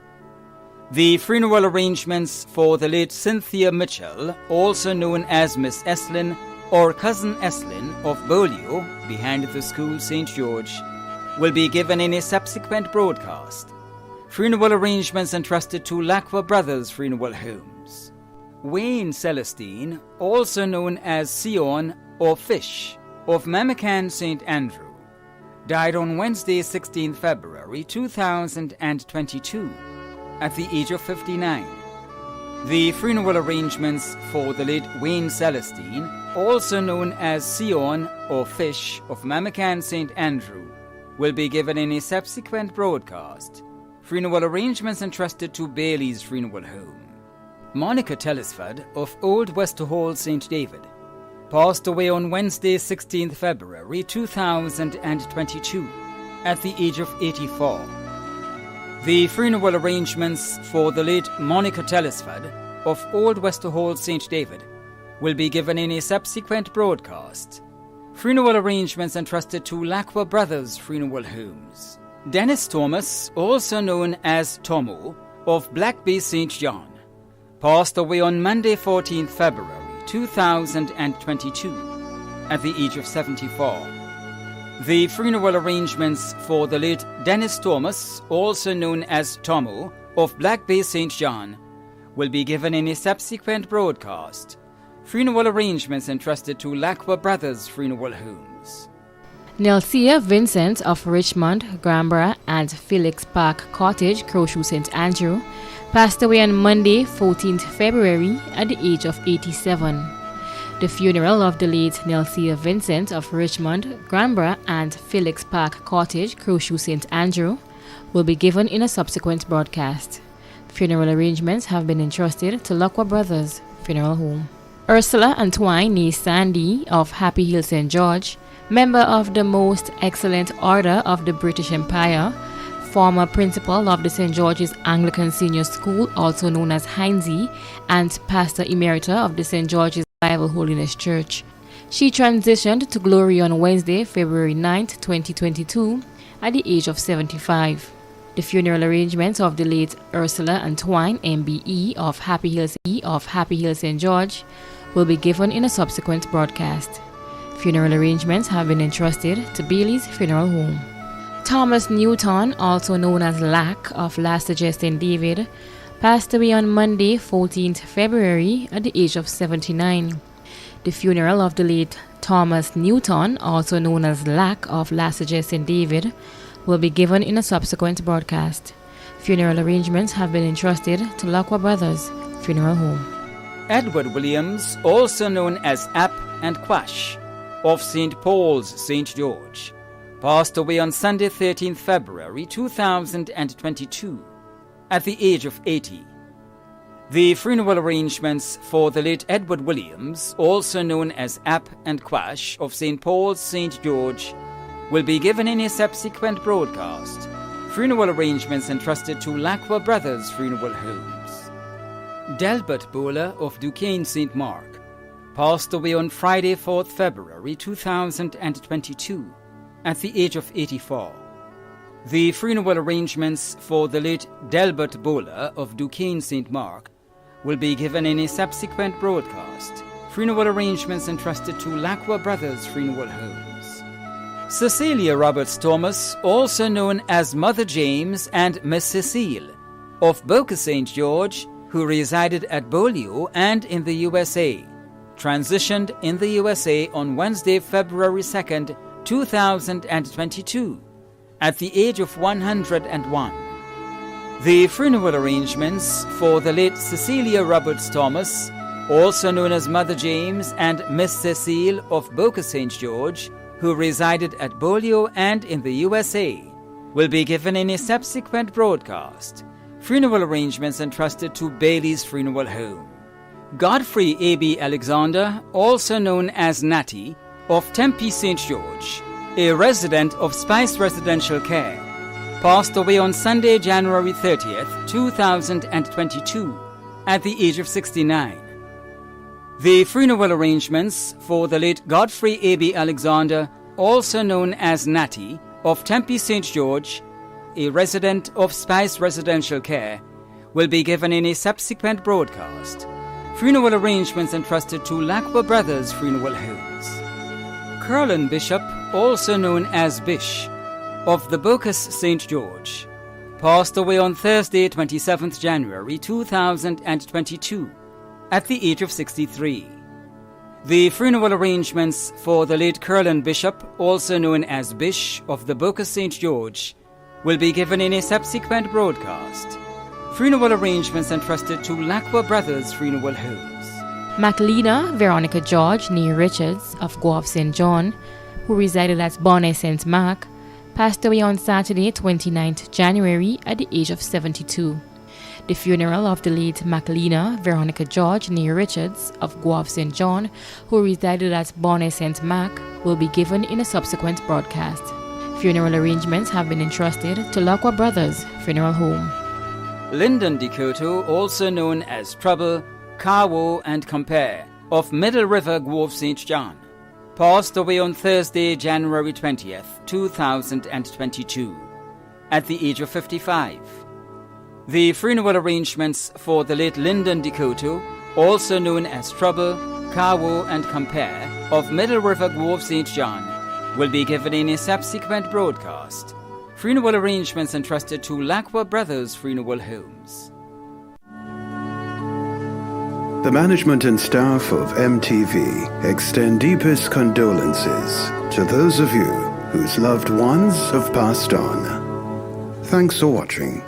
The funeral arrangements for the late Cynthia Mitchell, also known as Miss Eslin or Cousin Eslin of Beaulieu, behind the school St. George, will be given in a subsequent broadcast. Funeral arrangements entrusted to Lacqua Brothers Funeral Homes. Wayne Celestine, also known as Sion or Fish, of Mamacan St. Andrew, died on Wednesday, 16 February 2022, at the age of 59. The funeral arrangements for the late Wayne Celestine, also known as Sion or Fish of Mamacan St. Andrew, will be given in a subsequent broadcast. Funeral arrangements entrusted to Bailey's Funeral Home. Monica Telesford of Old Westerhall St. David passed away on Wednesday, 16th February 2022, at the age of 84. The funeral arrangements for the late Monica Telesford of Old Westerhall St. David will be given in a subsequent broadcast. Funeral arrangements entrusted to Lacqua Brothers Funeral Homes. Dennis Thomas, also known as Tomo, of Black Bay St. John, passed away on Monday, 14th February 2022, at the age of 74. The funeral arrangements for the late Dennis Thomas, also known as Tomo, of Black Bay St. John, will be given in a subsequent broadcast. Funeral arrangements entrusted to Lacqua Brothers Funeral Homes. Nelsia Vincent of Richmond, Gramborough, and Felix Park Cottage, Crowshoe St. Andrew, passed away on Monday, 14th February, at the age of 87. The funeral of the late Nelsia Vincent of Richmond, Gramborough, and Felix Park Cottage, Crowshoe St. Andrew, will be given in a subsequent broadcast. Funeral arrangements have been entrusted to Lacqua Brothers Funeral Home. Ursula Antoine Nee Sandy of Happy Hill St. George, member of the Most Excellent Order of the British Empire, former principal of the St. George's Anglican Senior School, also known as Hindesy, and pastor emerita of the St. George's Bible Holiness Church. She transitioned to glory on Wednesday, February 9th, 2022, at the age of 75. The funeral arrangements of the late Ursula Antoine MBE of Happy Hill St. George will be given in a subsequent broadcast. Funeral arrangements have been entrusted to Bailey's Funeral Home. Thomas Newton, also known as Lack of Lasager St. David, passed away on Monday, 14th February, at the age of 79. The funeral of the late Thomas Newton, also known as Lack of Lasager St. David, will be given in a subsequent broadcast. Funeral arrangements have been entrusted to Lacqua Brothers Funeral Home. Edward Williams, also known as App and Quash, of St. Paul's, St. George, passed away on Sunday, 13th February 2022, at the age of 80. The funeral arrangements for the late Edward Williams, also known as App and Quash, of St. Paul's, St. George, will be given in a subsequent broadcast. Funeral arrangements entrusted to Lacqua Brothers Funeral Homes. Delbert Bowler of Duquesne St. Mark passed away on Friday, 4th February 2022, at the age of 84. The funeral arrangements for the late Delbert Bowler of Duquesne St. Mark will be given in a subsequent broadcast. Funeral arrangements entrusted to Lacqua Brothers Funeral Homes. Cecilia Roberts Thomas, also known as Mother James and Miss Cecile, of Boca St. George, who resided at Beaulieu and in the USA, transitioned in the USA on Wednesday, February 2nd, 2022, at the age of 101. The funeral arrangements for the late Cecilia Roberts Thomas, also known as Mother James and Miss Cecile of Boca St. George, who resided at Beaulieu and in the USA, will be given in a subsequent broadcast. Funeral arrangements entrusted to Bailey's Funeral Home. Godfrey A.B. Alexander, also known as Natty, of Tempe St. George, a resident of Spice Residential Care, passed away on Sunday, January 30th, 2022, at the age of 69. The funeral arrangements for the late Godfrey A.B. Alexander, also known as Natty, of Tempe St. George, a resident of Spice Residential Care, will be given in a subsequent broadcast. Funeral arrangements entrusted to Lacqua Brothers Funeral Homes. Curlin Bishop, also known as Bish, of the Bocas St. George passed away on Thursday, 27th January 2022, at the age of 63. The funeral arrangements for the late Curlin Bishop, also known as Bish of the Bocas St. George, will be given in a subsequent broadcast. Funeral arrangements entrusted to Lacqua Brothers Funeral Homes. Maclena Veronica George Nee Richards of Guelph St. John, who resided at Bonnet St. Mark, passed away on Saturday, 29th January at the age of 72. The funeral of the late Maclena Veronica George Nee Richards of Guelph St. John, who resided at Bonnet St. Mark, will be given in a subsequent broadcast. Funeral arrangements have been entrusted to Lacqua Brothers Funeral Home. Lyndon Decoto, also known as Trouble, Carwo and Compare, of Middle River, Guelph St. John, passed away on Thursday, January 20th, 2022, at the age of 55. The funeral arrangements for the late Lyndon Decoto, also known as Trouble, Carwo and Compare, of Middle River, Guelph St. John, will be given in a subsequent broadcast. Funeral arrangements entrusted to Lacqua Brothers Funeral Homes. The management and staff of MTV extend deepest condolences to those of you whose loved ones have passed on. Thanks for watching.